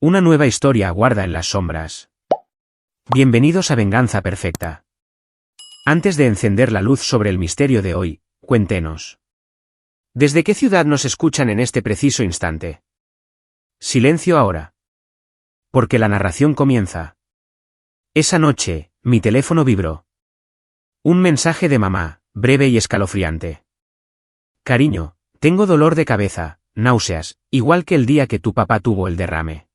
Una nueva historia aguarda en las sombras. Bienvenidos a Venganza Perfecta. Antes de encender la luz sobre el misterio de hoy, cuéntenos. ¿Desde qué ciudad nos escuchan en este preciso instante? Silencio ahora. Porque la narración comienza. Esa noche, mi teléfono vibró. Un mensaje de mamá, breve y escalofriante. Cariño, tengo dolor de cabeza, náuseas, igual que el día que tu papá tuvo el derrame.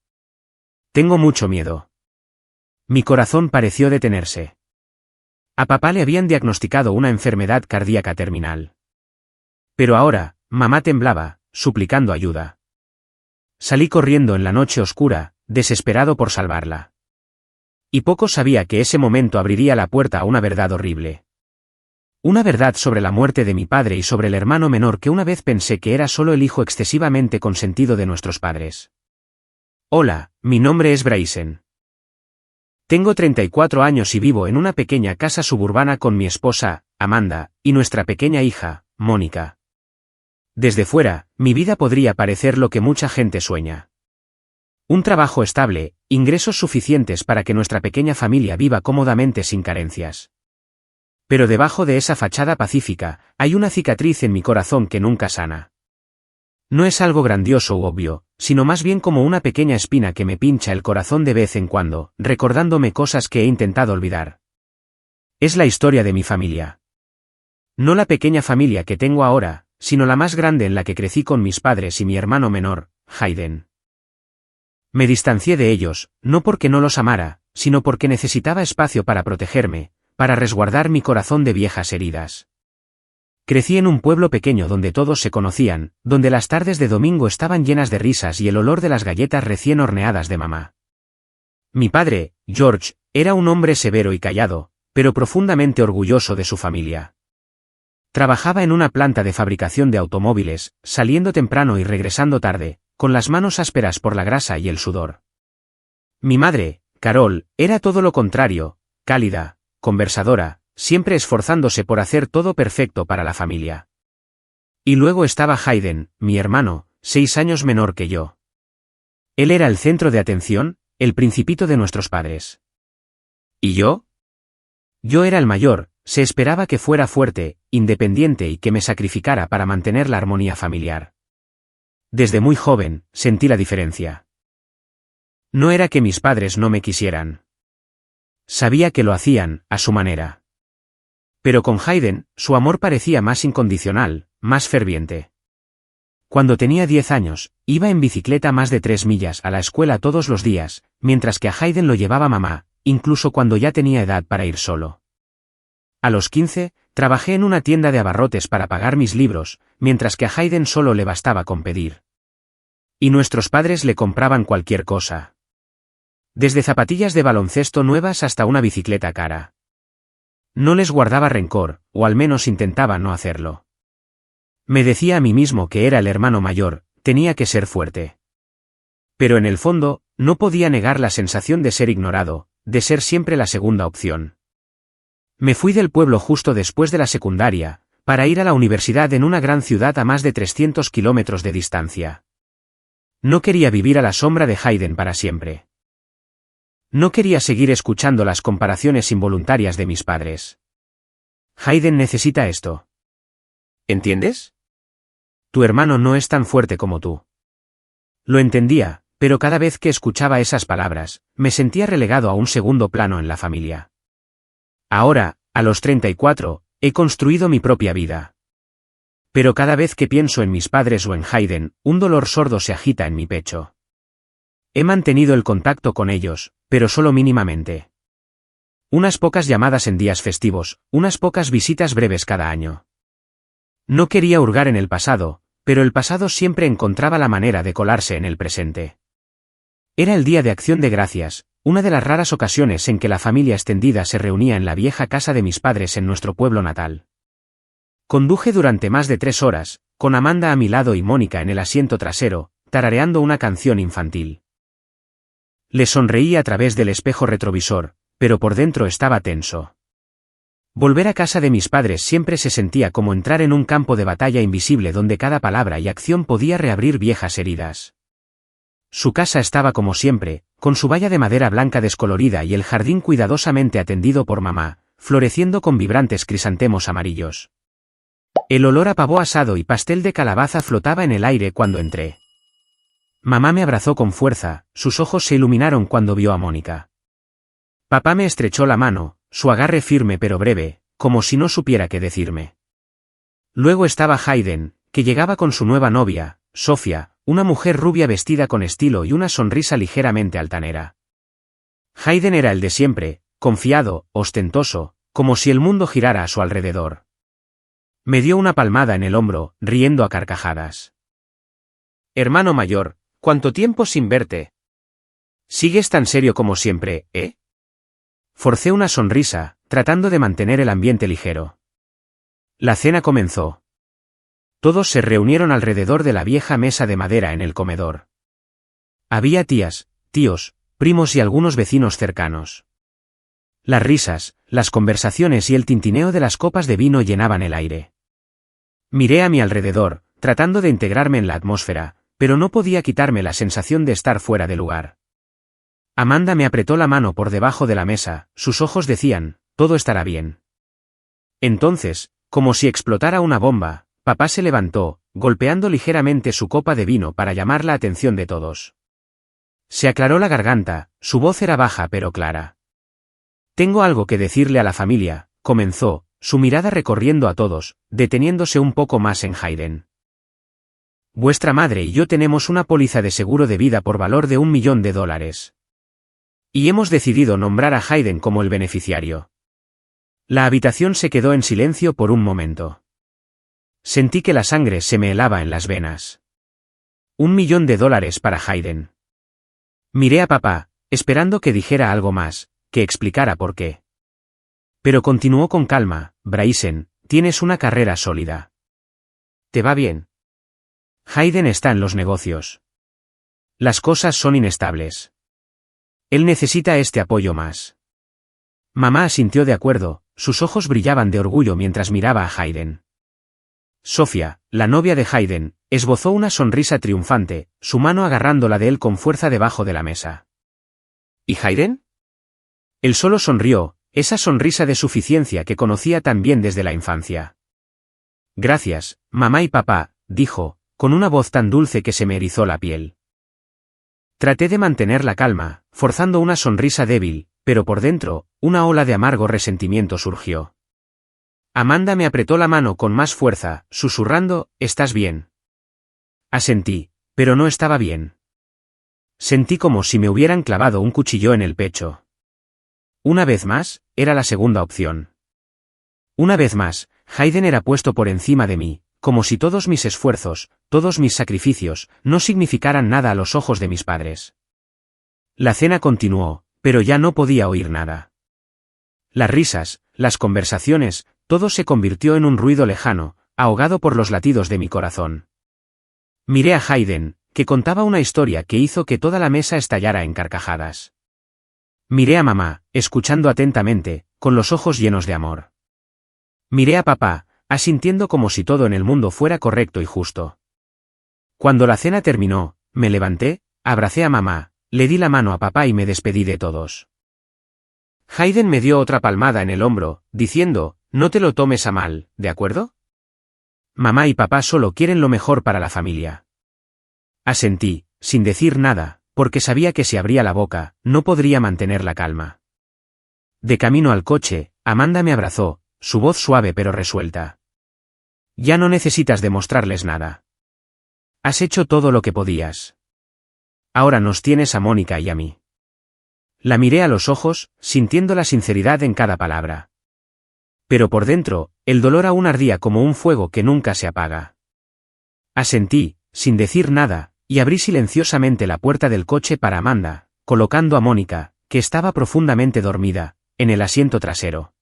Tengo mucho miedo. Mi corazón pareció detenerse. A papá le habían diagnosticado una enfermedad cardíaca terminal. Pero ahora, mamá temblaba, suplicando ayuda. Salí corriendo en la noche oscura, desesperado por salvarla. Y poco sabía que ese momento abriría la puerta a una verdad horrible. Una verdad sobre la muerte de mi padre y sobre el hermano menor que una vez pensé que era solo el hijo excesivamente consentido de nuestros padres. Hola, mi nombre es Bryson. Tengo 34 años y vivo en una pequeña casa suburbana con mi esposa, Amanda, y nuestra pequeña hija, Mónica. Desde fuera, mi vida podría parecer lo que mucha gente sueña. Un trabajo estable, ingresos suficientes para que nuestra pequeña familia viva cómodamente sin carencias. Pero debajo de esa fachada pacífica, hay una cicatriz en mi corazón que nunca sana. No es algo grandioso u obvio, sino más bien como una pequeña espina que me pincha el corazón de vez en cuando, recordándome cosas que he intentado olvidar. Es la historia de mi familia. No la pequeña familia que tengo ahora, sino la más grande en la que crecí con mis padres y mi hermano menor, Hayden. Me distancié de ellos, no porque no los amara, sino porque necesitaba espacio para protegerme, para resguardar mi corazón de viejas heridas. Crecí en un pueblo pequeño donde todos se conocían, donde las tardes de domingo estaban llenas de risas y el olor de las galletas recién horneadas de mamá. Mi padre, George, era un hombre severo y callado, pero profundamente orgulloso de su familia. Trabajaba en una planta de fabricación de automóviles, saliendo temprano y regresando tarde, con las manos ásperas por la grasa y el sudor. Mi madre, Carol, era todo lo contrario, cálida, conversadora, siempre esforzándose por hacer todo perfecto para la familia. Y luego estaba Hayden, mi hermano, 6 años menor que yo. Él era el centro de atención, el principito de nuestros padres. ¿Y yo? Yo era el mayor, se esperaba que fuera fuerte, independiente y que me sacrificara para mantener la armonía familiar. Desde muy joven, sentí la diferencia. No era que mis padres no me quisieran. Sabía que lo hacían, a su manera. Pero con Hayden, su amor parecía más incondicional, más ferviente. Cuando tenía 10 años, iba en bicicleta más de 3 millas a la escuela todos los días, mientras que a Hayden lo llevaba mamá, incluso cuando ya tenía edad para ir solo. A los 15, trabajé en una tienda de abarrotes para pagar mis libros, mientras que a Hayden solo le bastaba con pedir. Y nuestros padres le compraban cualquier cosa. Desde zapatillas de baloncesto nuevas hasta una bicicleta cara. No les guardaba rencor, o al menos intentaba no hacerlo. Me decía a mí mismo que era el hermano mayor, tenía que ser fuerte. Pero en el fondo, no podía negar la sensación de ser ignorado, de ser siempre la segunda opción. Me fui del pueblo justo después de la secundaria, para ir a la universidad en una gran ciudad a más de 300 kilómetros de distancia. No quería vivir a la sombra de Hayden para siempre. No quería seguir escuchando las comparaciones involuntarias de mis padres. Hayden necesita esto. ¿Entiendes? Tu hermano no es tan fuerte como tú. Lo entendía, pero cada vez que escuchaba esas palabras, me sentía relegado a un segundo plano en la familia. Ahora, a los 34, he construido mi propia vida. Pero cada vez que pienso en mis padres o en Hayden, un dolor sordo se agita en mi pecho. He mantenido el contacto con ellos, pero solo mínimamente. Unas pocas llamadas en días festivos, unas pocas visitas breves cada año. No quería hurgar en el pasado, pero el pasado siempre encontraba la manera de colarse en el presente. Era el Día de Acción de Gracias, una de las raras ocasiones en que la familia extendida se reunía en la vieja casa de mis padres en nuestro pueblo natal. Conduje durante más de 3 horas, con Amanda a mi lado y Mónica en el asiento trasero, tarareando una canción infantil. Le sonreí a través del espejo retrovisor, pero por dentro estaba tenso. Volver a casa de mis padres siempre se sentía como entrar en un campo de batalla invisible donde cada palabra y acción podía reabrir viejas heridas. Su casa estaba como siempre, con su valla de madera blanca descolorida y el jardín cuidadosamente atendido por mamá, floreciendo con vibrantes crisantemos amarillos. El olor a pavo asado y pastel de calabaza flotaba en el aire cuando entré. Mamá me abrazó con fuerza, sus ojos se iluminaron cuando vio a Mónica. Papá me estrechó la mano, su agarre firme pero breve, como si no supiera qué decirme. Luego estaba Hayden, que llegaba con su nueva novia, Sofía, una mujer rubia vestida con estilo y una sonrisa ligeramente altanera. Hayden era el de siempre, confiado, ostentoso, como si el mundo girara a su alrededor. Me dio una palmada en el hombro, riendo a carcajadas. Hermano mayor, ¿cuánto tiempo sin verte? ¿Sigues tan serio como siempre, eh? Forcé una sonrisa, tratando de mantener el ambiente ligero. La cena comenzó. Todos se reunieron alrededor de la vieja mesa de madera en el comedor. Había tías, tíos, primos y algunos vecinos cercanos. Las risas, las conversaciones y el tintineo de las copas de vino llenaban el aire. Miré a mi alrededor, tratando de integrarme en la atmósfera, pero no podía quitarme la sensación de estar fuera de lugar. Amanda me apretó la mano por debajo de la mesa, sus ojos decían, todo estará bien. Entonces, como si explotara una bomba, papá se levantó, golpeando ligeramente su copa de vino para llamar la atención de todos. Se aclaró la garganta, su voz era baja pero clara. Tengo algo que decirle a la familia, comenzó, su mirada recorriendo a todos, deteniéndose un poco más en Hayden. Vuestra madre y yo tenemos una póliza de seguro de vida por valor de $1 millón. Y hemos decidido nombrar a Hayden como el beneficiario. La habitación se quedó en silencio por un momento. Sentí que la sangre se me helaba en las venas. $1 millón para Hayden. Miré a papá, esperando que dijera algo más, que explicara por qué. Pero continuó con calma, Bryson, tienes una carrera sólida. ¿Te va bien? Hayden está en los negocios. Las cosas son inestables. Él necesita este apoyo más. Mamá asintió de acuerdo, sus ojos brillaban de orgullo mientras miraba a Hayden. Sofía, la novia de Hayden, esbozó una sonrisa triunfante, su mano agarrándola de él con fuerza debajo de la mesa. ¿Y Hayden? Él solo sonrió, esa sonrisa de suficiencia que conocía tan bien desde la infancia. Gracias, mamá y papá, dijo, con una voz tan dulce que se me erizó la piel. Traté de mantener la calma, forzando una sonrisa débil, pero por dentro, una ola de amargo resentimiento surgió. Amanda me apretó la mano con más fuerza, susurrando, ¿estás bien? Asentí, pero no estaba bien. Sentí como si me hubieran clavado un cuchillo en el pecho. Una vez más, era la segunda opción. Una vez más, Hayden era puesto por encima de mí, como si todos mis esfuerzos, todos mis sacrificios, no significaran nada a los ojos de mis padres. La cena continuó, pero ya no podía oír nada. Las risas, las conversaciones, todo se convirtió en un ruido lejano, ahogado por los latidos de mi corazón. Miré a Hayden, que contaba una historia que hizo que toda la mesa estallara en carcajadas. Miré a mamá, escuchando atentamente, con los ojos llenos de amor. Miré a papá, asintiendo como si todo en el mundo fuera correcto y justo. Cuando la cena terminó, me levanté, abracé a mamá, le di la mano a papá y me despedí de todos. Hayden me dio otra palmada en el hombro, diciendo, no te lo tomes a mal, ¿de acuerdo? Mamá y papá solo quieren lo mejor para la familia. Asentí, sin decir nada, porque sabía que si abría la boca, no podría mantener la calma. De camino al coche, Amanda me abrazó, su voz suave pero resuelta. Ya no necesitas demostrarles nada. Has hecho todo lo que podías. Ahora nos tienes a Mónica y a mí. La miré a los ojos, sintiendo la sinceridad en cada palabra. Pero por dentro, el dolor aún ardía como un fuego que nunca se apaga. Asentí, sin decir nada, y abrí silenciosamente la puerta del coche para Amanda, colocando a Mónica, que estaba profundamente dormida, en el asiento trasero.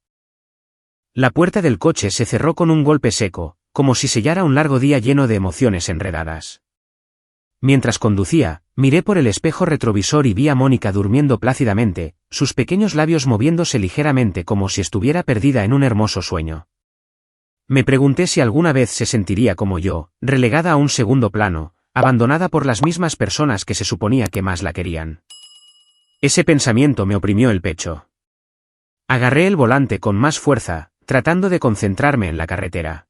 La puerta del coche se cerró con un golpe seco, como si sellara un largo día lleno de emociones enredadas. Mientras conducía, miré por el espejo retrovisor y vi a Mónica durmiendo plácidamente, sus pequeños labios moviéndose ligeramente como si estuviera perdida en un hermoso sueño. Me pregunté si alguna vez se sentiría como yo, relegada a un segundo plano, abandonada por las mismas personas que se suponía que más la querían. Ese pensamiento me oprimió el pecho. Agarré el volante con más fuerza, tratando de concentrarme en la carretera.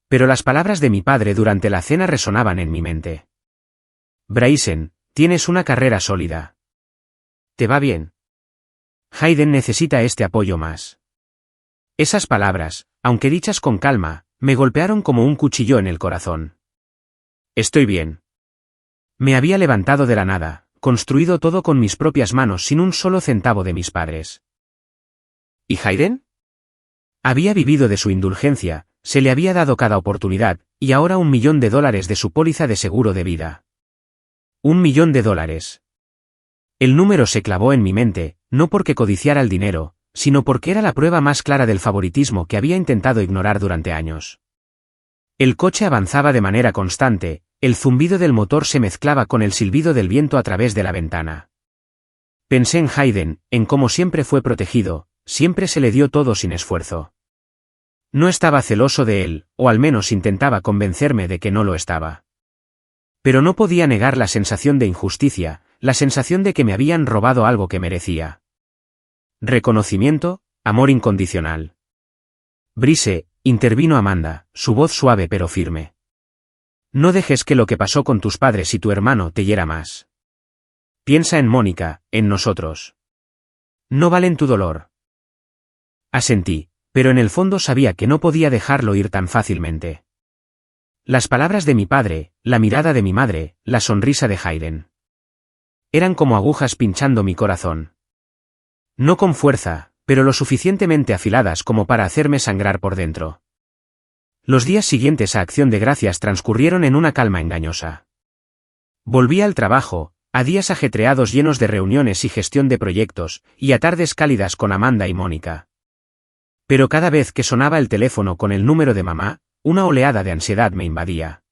Pero las palabras de mi padre durante la cena resonaban en mi mente. Bryson, tienes una carrera sólida. ¿Te va bien? Hayden necesita este apoyo más. Esas palabras, aunque dichas con calma, me golpearon como un cuchillo en el corazón. Estoy bien. Me había levantado de la nada, construido todo con mis propias manos sin un solo centavo de mis padres. ¿Y Hayden? Había vivido de su indulgencia, se le había dado cada oportunidad, y ahora $1 millón de su póliza de seguro de vida. $1 millón. El número se clavó en mi mente, no porque codiciara el dinero, sino porque era la prueba más clara del favoritismo que había intentado ignorar durante años. El coche avanzaba de manera constante, el zumbido del motor se mezclaba con el silbido del viento a través de la ventana. Pensé en Hayden, en cómo siempre fue protegido, siempre se le dio todo sin esfuerzo. No estaba celoso de él, o al menos intentaba convencerme de que no lo estaba. Pero no podía negar la sensación de injusticia, la sensación de que me habían robado algo que merecía. Reconocimiento, amor incondicional. Bryce, intervino Amanda, su voz suave pero firme. No dejes que lo que pasó con tus padres y tu hermano te hiera más. Piensa en Mónica, en nosotros. No valen tu dolor. Asentí, pero en el fondo sabía que no podía dejarlo ir tan fácilmente. Las palabras de mi padre, la mirada de mi madre, la sonrisa de Hayden. Eran como agujas pinchando mi corazón. No con fuerza, pero lo suficientemente afiladas como para hacerme sangrar por dentro. Los días siguientes a Acción de Gracias transcurrieron en una calma engañosa. Volví al trabajo, a días ajetreados llenos de reuniones y gestión de proyectos, y a tardes cálidas con Amanda y Mónica. Pero cada vez que sonaba el teléfono con el número de mamá, una oleada de ansiedad me invadía.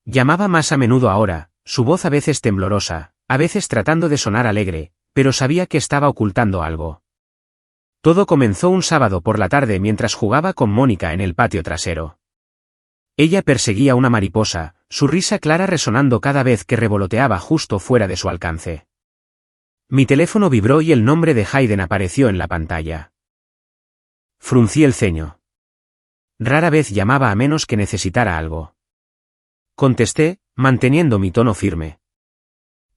Llamaba más a menudo ahora, su voz a veces temblorosa, a veces tratando de sonar alegre, pero sabía que estaba ocultando algo. Todo comenzó un sábado por la tarde mientras jugaba con Mónica en el patio trasero. Ella perseguía una mariposa, su risa clara resonando cada vez que revoloteaba justo fuera de su alcance. Mi teléfono vibró y el nombre de Hayden apareció en la pantalla. Fruncí el ceño. Rara vez llamaba a menos que necesitara algo. Contesté, manteniendo mi tono firme.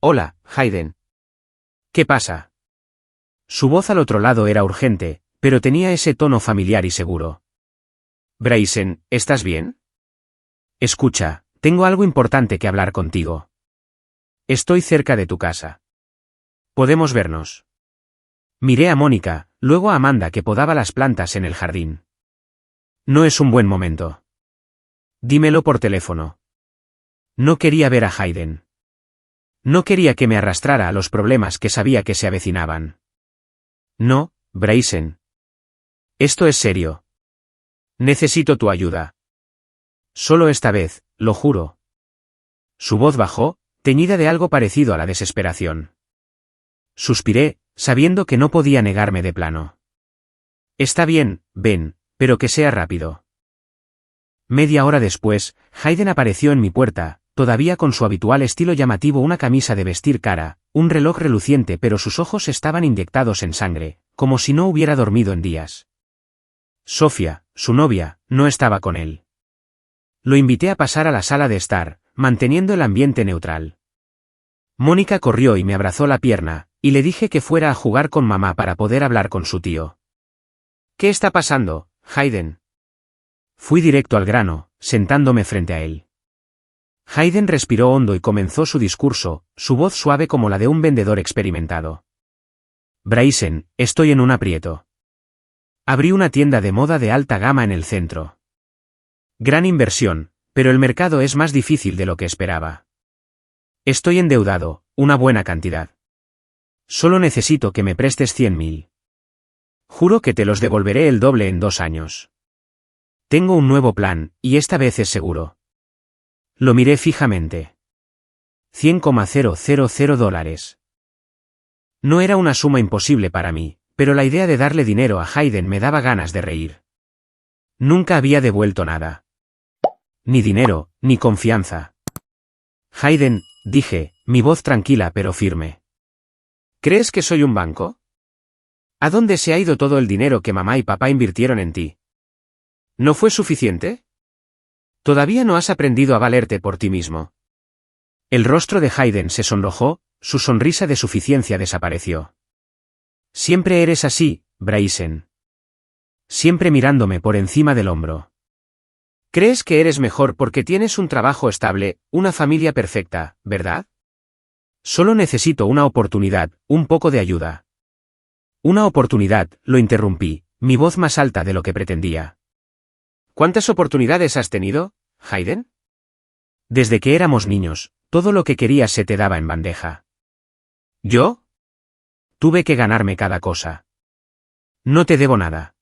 Hola, Hayden. ¿Qué pasa? Su voz al otro lado era urgente, pero tenía ese tono familiar y seguro. Bryson, ¿estás bien? Escucha, tengo algo importante que hablar contigo. Estoy cerca de tu casa. ¿Podemos vernos? Miré a Mónica, luego a Amanda que podaba las plantas en el jardín. No es un buen momento. Dímelo por teléfono. No quería ver a Hayden. No quería que me arrastrara a los problemas que sabía que se avecinaban. No, Bryson. Esto es serio. Necesito tu ayuda. Solo esta vez, lo juro. Su voz bajó, teñida de algo parecido a la desesperación. Suspiré, sabiendo que no podía negarme de plano. Está bien, ven, pero que sea rápido. Media hora después, Hayden apareció en mi puerta, todavía con su habitual estilo llamativo, una camisa de vestir cara, un reloj reluciente, pero sus ojos estaban inyectados en sangre, como si no hubiera dormido en días. Sofía, su novia, no estaba con él. Lo invité a pasar a la sala de estar, manteniendo el ambiente neutral. Mónica corrió y me abrazó la pierna, y le dije que fuera a jugar con mamá para poder hablar con su tío. ¿Qué está pasando, Hayden? Fui directo al grano, sentándome frente a él. Hayden respiró hondo y comenzó su discurso, su voz suave como la de un vendedor experimentado. Bryson, estoy en un aprieto. Abrí una tienda de moda de alta gama en el centro. Gran inversión, pero el mercado es más difícil de lo que esperaba. Estoy endeudado, una buena cantidad. Solo necesito que me prestes 100.000. Juro que te los devolveré el doble en 2 años. Tengo un nuevo plan, y esta vez es seguro. Lo miré fijamente. $100,000. No era una suma imposible para mí, pero la idea de darle dinero a Hayden me daba ganas de reír. Nunca había devuelto nada. Ni dinero, ni confianza. Hayden, dije, mi voz tranquila pero firme. ¿Crees que soy un banco? ¿A dónde se ha ido todo el dinero que mamá y papá invirtieron en ti? ¿No fue suficiente? Todavía no has aprendido a valerte por ti mismo. El rostro de Hayden se sonrojó, su sonrisa de suficiencia desapareció. Siempre eres así, Bryson. Siempre mirándome por encima del hombro. ¿Crees que eres mejor porque tienes un trabajo estable, una familia perfecta, verdad? Solo necesito una oportunidad, un poco de ayuda. Una oportunidad, lo interrumpí, mi voz más alta de lo que pretendía. ¿Cuántas oportunidades has tenido, Hayden? Desde que éramos niños, todo lo que querías se te daba en bandeja. ¿Yo? Tuve que ganarme cada cosa. No te debo nada.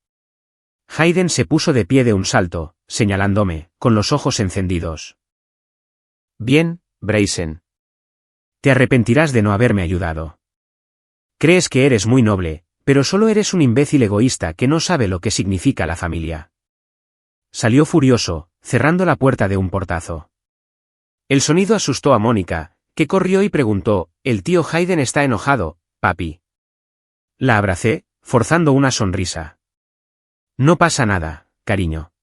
Hayden se puso de pie de un salto, señalándome, con los ojos encendidos. Bien, Bryson. Te arrepentirás de no haberme ayudado. Crees que eres muy noble, pero solo eres un imbécil egoísta que no sabe lo que significa la familia. Salió furioso, cerrando la puerta de un portazo. El sonido asustó a Mónica, que corrió y preguntó, «¿El tío Hayden está enojado, papi?» La abracé, forzando una sonrisa. No pasa nada, cariño.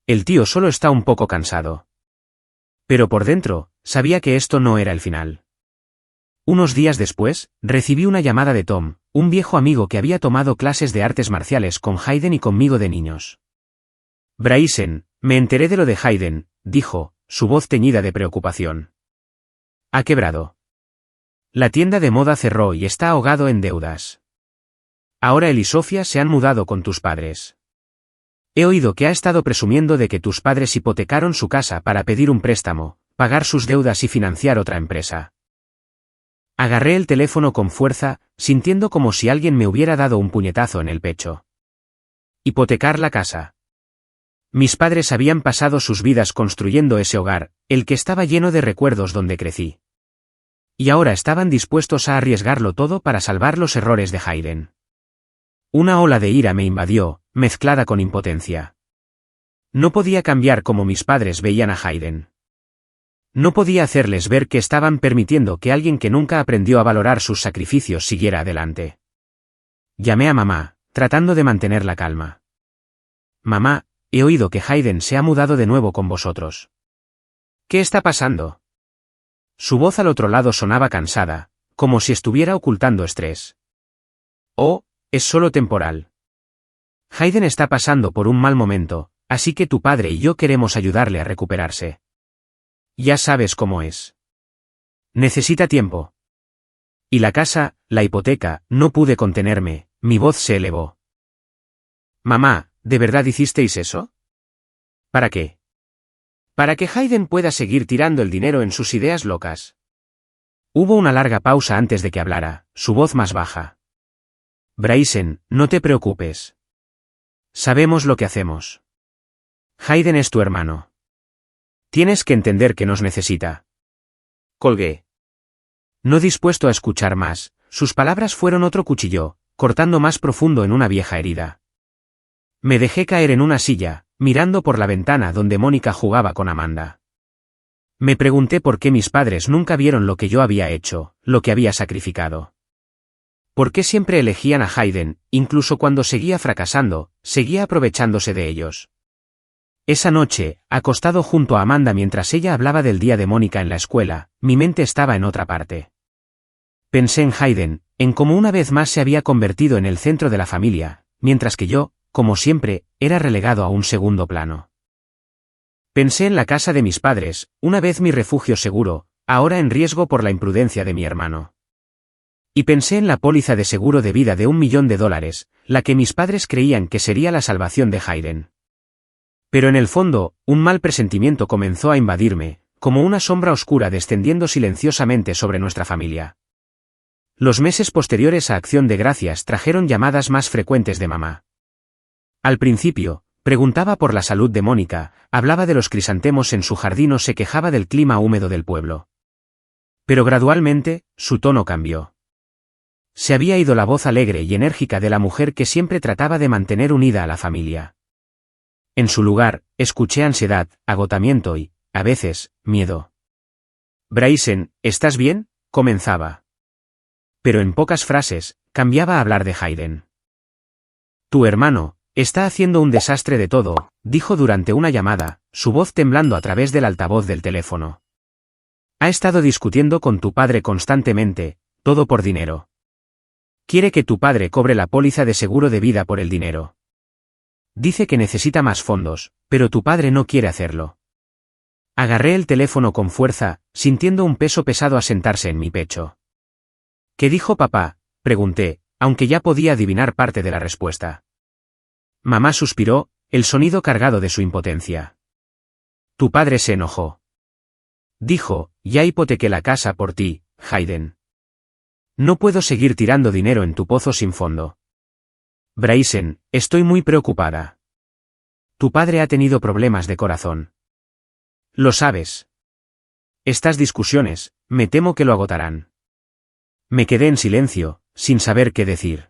El tío solo está un poco cansado. Pero por dentro, sabía que esto no era el final. Unos días después, recibí una llamada de Tom, un viejo amigo que había tomado clases de artes marciales con Hayden y conmigo de niños. Bryson, me enteré de lo de Hayden, dijo, su voz teñida de preocupación. Ha quebrado. La tienda de moda cerró y está ahogado en deudas. Ahora él y Sofía se han mudado con tus padres. He oído que ha estado presumiendo de que tus padres hipotecaron su casa para pedir un préstamo, pagar sus deudas y financiar otra empresa. Agarré el teléfono con fuerza, sintiendo como si alguien me hubiera dado un puñetazo en el pecho. Hipotecar la casa. Mis padres habían pasado sus vidas construyendo ese hogar, el que estaba lleno de recuerdos donde crecí. Y ahora estaban dispuestos a arriesgarlo todo para salvar los errores de Hayden. Una ola de ira me invadió, mezclada con impotencia. No podía cambiar como mis padres veían a Hayden. No podía hacerles ver que estaban permitiendo que alguien que nunca aprendió a valorar sus sacrificios siguiera adelante. Llamé a mamá, tratando de mantener la calma. Mamá, he oído que Hayden se ha mudado de nuevo con vosotros. ¿Qué está pasando? Su voz al otro lado sonaba cansada, como si estuviera ocultando estrés. Oh, es solo temporal. Hayden está pasando por un mal momento, así que tu padre y yo queremos ayudarle a recuperarse. Ya sabes cómo es. Necesita tiempo. Y la casa, la hipoteca, no pude contenerme, mi voz se elevó. Mamá, ¿de verdad hicisteis eso? ¿Para qué? Para que Hayden pueda seguir tirando el dinero en sus ideas locas. Hubo una larga pausa antes de que hablara, su voz más baja. Bryson, no te preocupes. Sabemos lo que hacemos. Hayden es tu hermano. Tienes que entender que nos necesita. Colgué. No dispuesto a escuchar más, sus palabras fueron otro cuchillo, cortando más profundo en una vieja herida. Me dejé caer en una silla, mirando por la ventana donde Mónica jugaba con Amanda. Me pregunté por qué mis padres nunca vieron lo que yo había hecho, lo que había sacrificado. ¿Por qué siempre elegían a Hayden, incluso cuando seguía fracasando, seguía aprovechándose de ellos? Esa noche, acostado junto a Amanda mientras ella hablaba del día de Mónica en la escuela, mi mente estaba en otra parte. Pensé en Hayden, en cómo una vez más se había convertido en el centro de la familia, mientras que yo, como siempre, era relegado a un segundo plano. Pensé en la casa de mis padres, una vez mi refugio seguro, ahora en riesgo por la imprudencia de mi hermano. Y pensé en la póliza de seguro de vida de $1.000.000, la que mis padres creían que sería la salvación de Hayden. Pero en el fondo, un mal presentimiento comenzó a invadirme, como una sombra oscura descendiendo silenciosamente sobre nuestra familia. Los meses posteriores a Acción de Gracias trajeron llamadas más frecuentes de mamá. Al principio, preguntaba por la salud de Mónica, hablaba de los crisantemos en su jardín o se quejaba del clima húmedo del pueblo. Pero gradualmente, su tono cambió. Se había ido la voz alegre y enérgica de la mujer que siempre trataba de mantener unida a la familia. En su lugar, escuché ansiedad, agotamiento y, a veces, miedo. Bryson, ¿estás bien?, comenzaba. Pero en pocas frases, cambiaba a hablar de Hayden. Tu hermano está haciendo un desastre de todo, dijo durante una llamada, su voz temblando a través del altavoz del teléfono. Ha estado discutiendo con tu padre constantemente, todo por dinero. Quiere que tu padre cobre la póliza de seguro de vida por el dinero. Dice que necesita más fondos, pero tu padre no quiere hacerlo. Agarré el teléfono con fuerza, sintiendo un peso pesado asentarse en mi pecho. ¿Qué dijo papá?, pregunté, aunque ya podía adivinar parte de la respuesta. Mamá suspiró, el sonido cargado de su impotencia. Tu padre se enojó. Dijo, ya hipotequé la casa por ti, Hayden. No puedo seguir tirando dinero en tu pozo sin fondo. Bryson, estoy muy preocupada. Tu padre ha tenido problemas de corazón. Lo sabes. Estas discusiones, me temo que lo agotarán. Me quedé en silencio, sin saber qué decir.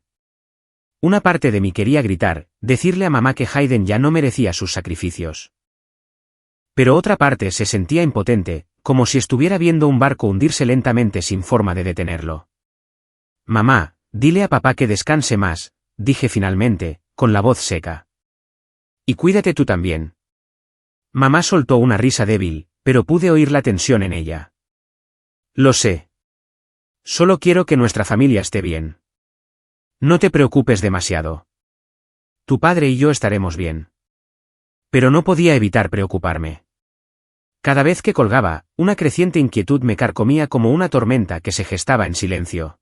Una parte de mí quería gritar, decirle a mamá que Hayden ya no merecía sus sacrificios. Pero otra parte se sentía impotente, como si estuviera viendo un barco hundirse lentamente sin forma de detenerlo. Mamá, dile a papá que descanse más, dije finalmente, con la voz seca. Y cuídate tú también. Mamá soltó una risa débil, pero pude oír la tensión en ella. Lo sé. Solo quiero que nuestra familia esté bien. No te preocupes demasiado. Tu padre y yo estaremos bien. Pero no podía evitar preocuparme. Cada vez que colgaba, una creciente inquietud me carcomía como una tormenta que se gestaba en silencio.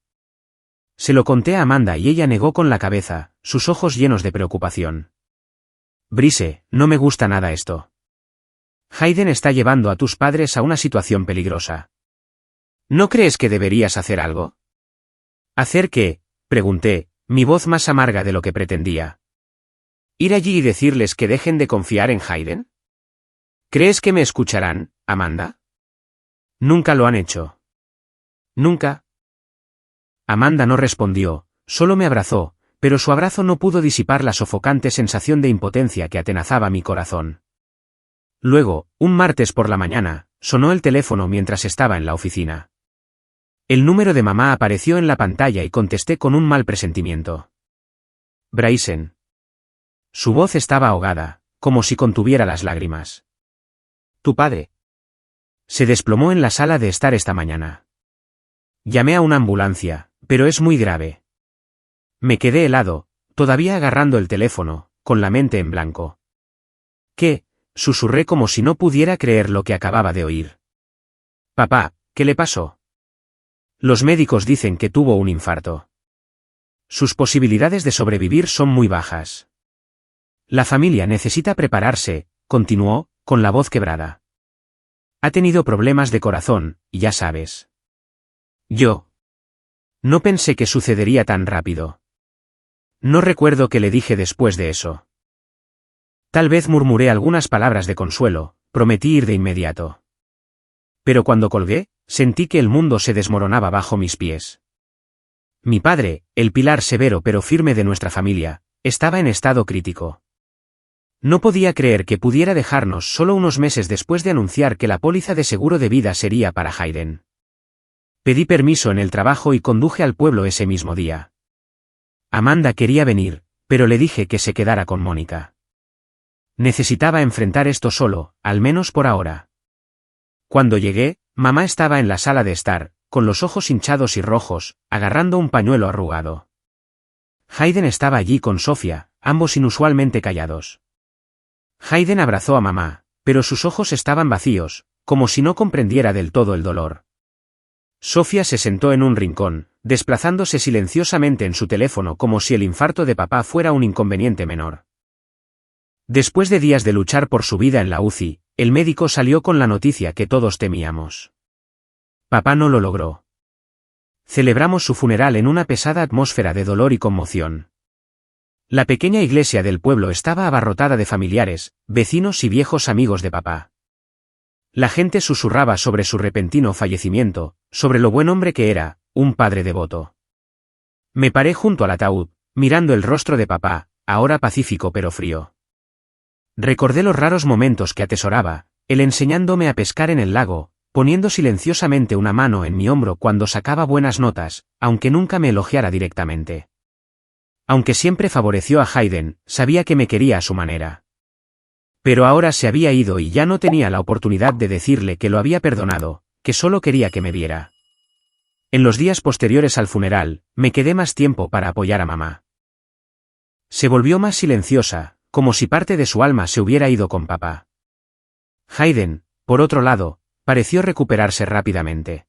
Se lo conté a Amanda y ella negó con la cabeza, sus ojos llenos de preocupación. Bryce, no me gusta nada esto. Hayden está llevando a tus padres a una situación peligrosa. ¿No crees que deberías hacer algo? ¿Hacer qué?, pregunté, mi voz más amarga de lo que pretendía. ¿Ir allí y decirles que dejen de confiar en Hayden? ¿Crees que me escucharán, Amanda? Nunca lo han hecho. ¿Nunca? Amanda no respondió, solo me abrazó, pero su abrazo no pudo disipar la sofocante sensación de impotencia que atenazaba mi corazón. Luego, un martes por la mañana, sonó el teléfono mientras estaba en la oficina. El número de mamá apareció en la pantalla y contesté con un mal presentimiento. Bryson. Su voz estaba ahogada, como si contuviera las lágrimas. Tu padre. Se desplomó en la sala de estar esta mañana. Llamé a una ambulancia, pero es muy grave. Me quedé helado, todavía agarrando el teléfono, con la mente en blanco. ¿Qué?, susurré como si no pudiera creer lo que acababa de oír. Papá, ¿qué le pasó? Los médicos dicen que tuvo un infarto. Sus posibilidades de sobrevivir son muy bajas. La familia necesita prepararse, continuó, con la voz quebrada. Ha tenido problemas de corazón, ya sabes. Yo. No pensé que sucedería tan rápido. No recuerdo qué le dije después de eso. Tal vez murmuré algunas palabras de consuelo, prometí ir de inmediato. Pero cuando colgué, sentí que el mundo se desmoronaba bajo mis pies. Mi padre, el pilar severo pero firme de nuestra familia, estaba en estado crítico. No podía creer que pudiera dejarnos solo unos meses después de anunciar que la póliza de seguro de vida sería para Hayden. Pedí permiso en el trabajo y conduje al pueblo ese mismo día. Amanda quería venir, pero le dije que se quedara con Mónica. Necesitaba enfrentar esto solo, al menos por ahora. Cuando llegué, mamá estaba en la sala de estar, con los ojos hinchados y rojos, agarrando un pañuelo arrugado. Hayden estaba allí con Sofía, ambos inusualmente callados. Hayden abrazó a mamá, pero sus ojos estaban vacíos, como si no comprendiera del todo el dolor. Sofía se sentó en un rincón, desplazándose silenciosamente en su teléfono como si el infarto de papá fuera un inconveniente menor. Después de días de luchar por su vida en la UCI, el médico salió con la noticia que todos temíamos. Papá no lo logró. Celebramos su funeral en una pesada atmósfera de dolor y conmoción. La pequeña iglesia del pueblo estaba abarrotada de familiares, vecinos y viejos amigos de papá. La gente susurraba sobre su repentino fallecimiento, sobre lo buen hombre que era, un padre devoto. Me paré junto al ataúd, mirando el rostro de papá, ahora pacífico pero frío. Recordé los raros momentos que atesoraba, él enseñándome a pescar en el lago, poniendo silenciosamente una mano en mi hombro cuando sacaba buenas notas, aunque nunca me elogiara directamente. Aunque siempre favoreció a Hayden, sabía que me quería a su manera. Pero ahora se había ido y ya no tenía la oportunidad de decirle que lo había perdonado, que solo quería que me viera. En los días posteriores al funeral, me quedé más tiempo para apoyar a mamá. Se volvió más silenciosa, como si parte de su alma se hubiera ido con papá. Hayden, por otro lado, pareció recuperarse rápidamente.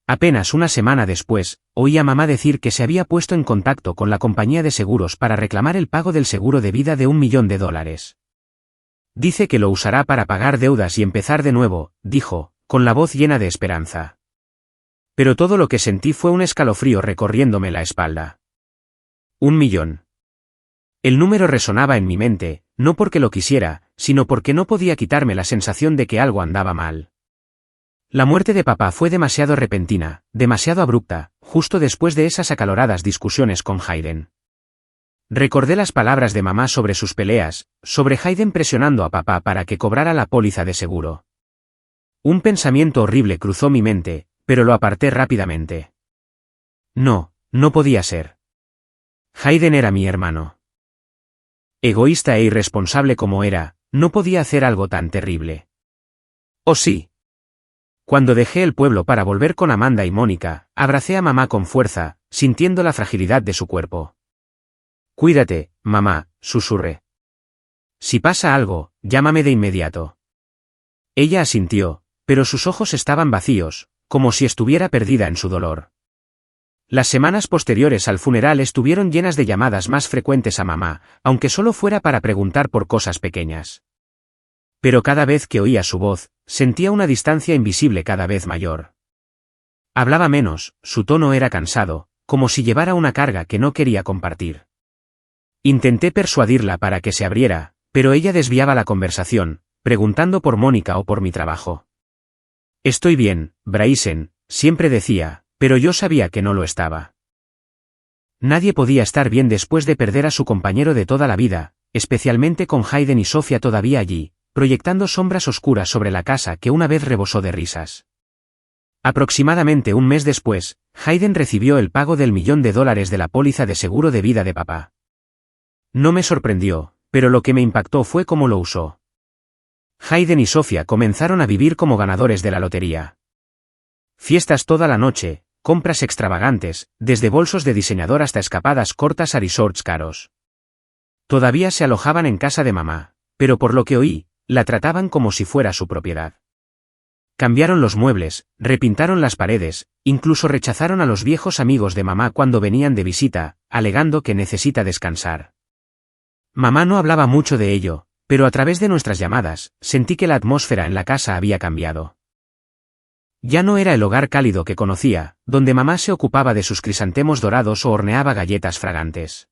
Apenas una semana después, oí a mamá decir que se había puesto en contacto con la compañía de seguros para reclamar el pago del seguro de vida de $1.000.000. Dice que lo usará para pagar deudas y empezar de nuevo, dijo, con la voz llena de esperanza. Pero todo lo que sentí fue un escalofrío recorriéndome la espalda. 1.000.000. El número resonaba en mi mente, no porque lo quisiera, sino porque no podía quitarme la sensación de que algo andaba mal. La muerte de papá fue demasiado repentina, demasiado abrupta, justo después de esas acaloradas discusiones con Hayden. Recordé las palabras de mamá sobre sus peleas, sobre Hayden presionando a papá para que cobrara la póliza de seguro. Un pensamiento horrible cruzó mi mente, pero lo aparté rápidamente. No, no podía ser. Hayden era mi hermano. Egoísta e irresponsable como era, no podía hacer algo tan terrible. ¿O sí? Cuando dejé el pueblo para volver con Amanda y Mónica, abracé a mamá con fuerza, sintiendo la fragilidad de su cuerpo. Cuídate, mamá, susurré. Si pasa algo, llámame de inmediato. Ella asintió, pero sus ojos estaban vacíos, como si estuviera perdida en su dolor. Las semanas posteriores al funeral estuvieron llenas de llamadas más frecuentes a mamá, aunque solo fuera para preguntar por cosas pequeñas. Pero cada vez que oía su voz, sentía una distancia invisible cada vez mayor. Hablaba menos, su tono era cansado, como si llevara una carga que no quería compartir. Intenté persuadirla para que se abriera, pero ella desviaba la conversación, preguntando por Mónica o por mi trabajo. Estoy bien, Bryson, siempre decía, pero yo sabía que no lo estaba. Nadie podía estar bien después de perder a su compañero de toda la vida, especialmente con Hayden y Sofía todavía allí, proyectando sombras oscuras sobre la casa que una vez rebosó de risas. Aproximadamente un mes después, Hayden recibió el pago del $1.000.000 de la póliza de seguro de vida de papá. No me sorprendió, pero lo que me impactó fue cómo lo usó. Hayden y Sofía comenzaron a vivir como ganadores de la lotería. Fiestas toda la noche, compras extravagantes, desde bolsos de diseñador hasta escapadas cortas a resorts caros. Todavía se alojaban en casa de mamá, pero por lo que oí, la trataban como si fuera su propiedad. Cambiaron los muebles, repintaron las paredes, incluso rechazaron a los viejos amigos de mamá cuando venían de visita, alegando que necesita descansar. Mamá no hablaba mucho de ello, pero a través de nuestras llamadas, sentí que la atmósfera en la casa había cambiado. Ya no era el hogar cálido que conocía, donde mamá se ocupaba de sus crisantemos dorados o horneaba galletas fragantes.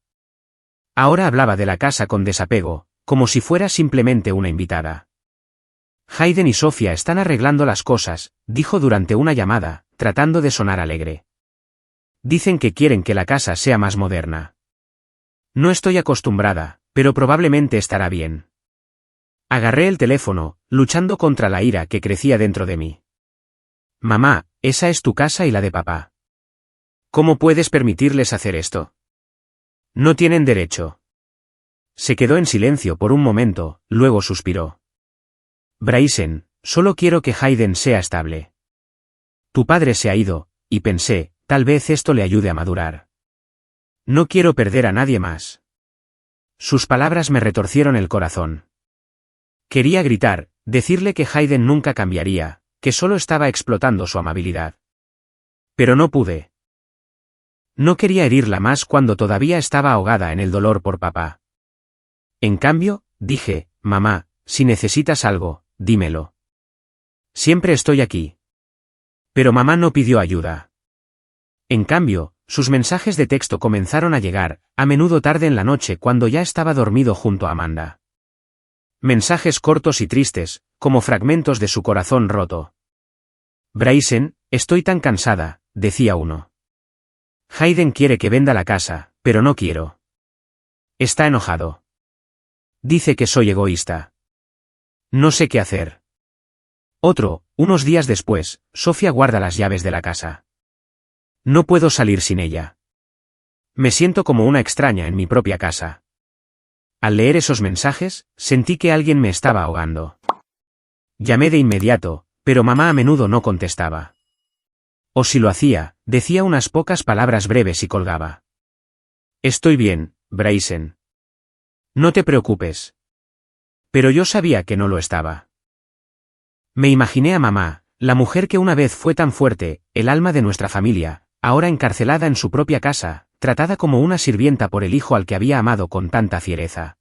Ahora hablaba de la casa con desapego, como si fuera simplemente una invitada. Hayden y Sofía están arreglando las cosas, dijo durante una llamada, tratando de sonar alegre. Dicen que quieren que la casa sea más moderna. No estoy acostumbrada, pero probablemente estará bien. Agarré el teléfono, luchando contra la ira que crecía dentro de mí. Mamá, esa es tu casa y la de papá. ¿Cómo puedes permitirles hacer esto? No tienen derecho. Se quedó en silencio por un momento, luego suspiró. Bryson, solo quiero que Hayden sea estable. Tu padre se ha ido, y pensé, tal vez esto le ayude a madurar. No quiero perder a nadie más. Sus palabras me retorcieron el corazón. Quería gritar, decirle que Hayden nunca cambiaría, que solo estaba explotando su amabilidad. Pero no pude. No quería herirla más cuando todavía estaba ahogada en el dolor por papá. En cambio, dije, mamá, si necesitas algo, dímelo. Siempre estoy aquí. Pero mamá no pidió ayuda. En cambio, sus mensajes de texto comenzaron a llegar, a menudo tarde en la noche cuando ya estaba dormido junto a Amanda. Mensajes cortos y tristes, como fragmentos de su corazón roto. Bryson, estoy tan cansada, decía uno. Hayden quiere que venda la casa, pero no quiero. Está enojado. Dice que soy egoísta. No sé qué hacer. Unos días después, Sofía guarda las llaves de la casa. No puedo salir sin ella. Me siento como una extraña en mi propia casa. Al leer esos mensajes, sentí que alguien me estaba ahogando. Llamé de inmediato, pero mamá a menudo no contestaba. O si lo hacía, decía unas pocas palabras breves y colgaba. Estoy bien, Bryson. No te preocupes. Pero yo sabía que no lo estaba. Me imaginé a mamá, la mujer que una vez fue tan fuerte, el alma de nuestra familia, ahora encarcelada en su propia casa, tratada como una sirvienta por el hijo al que había amado con tanta fiereza.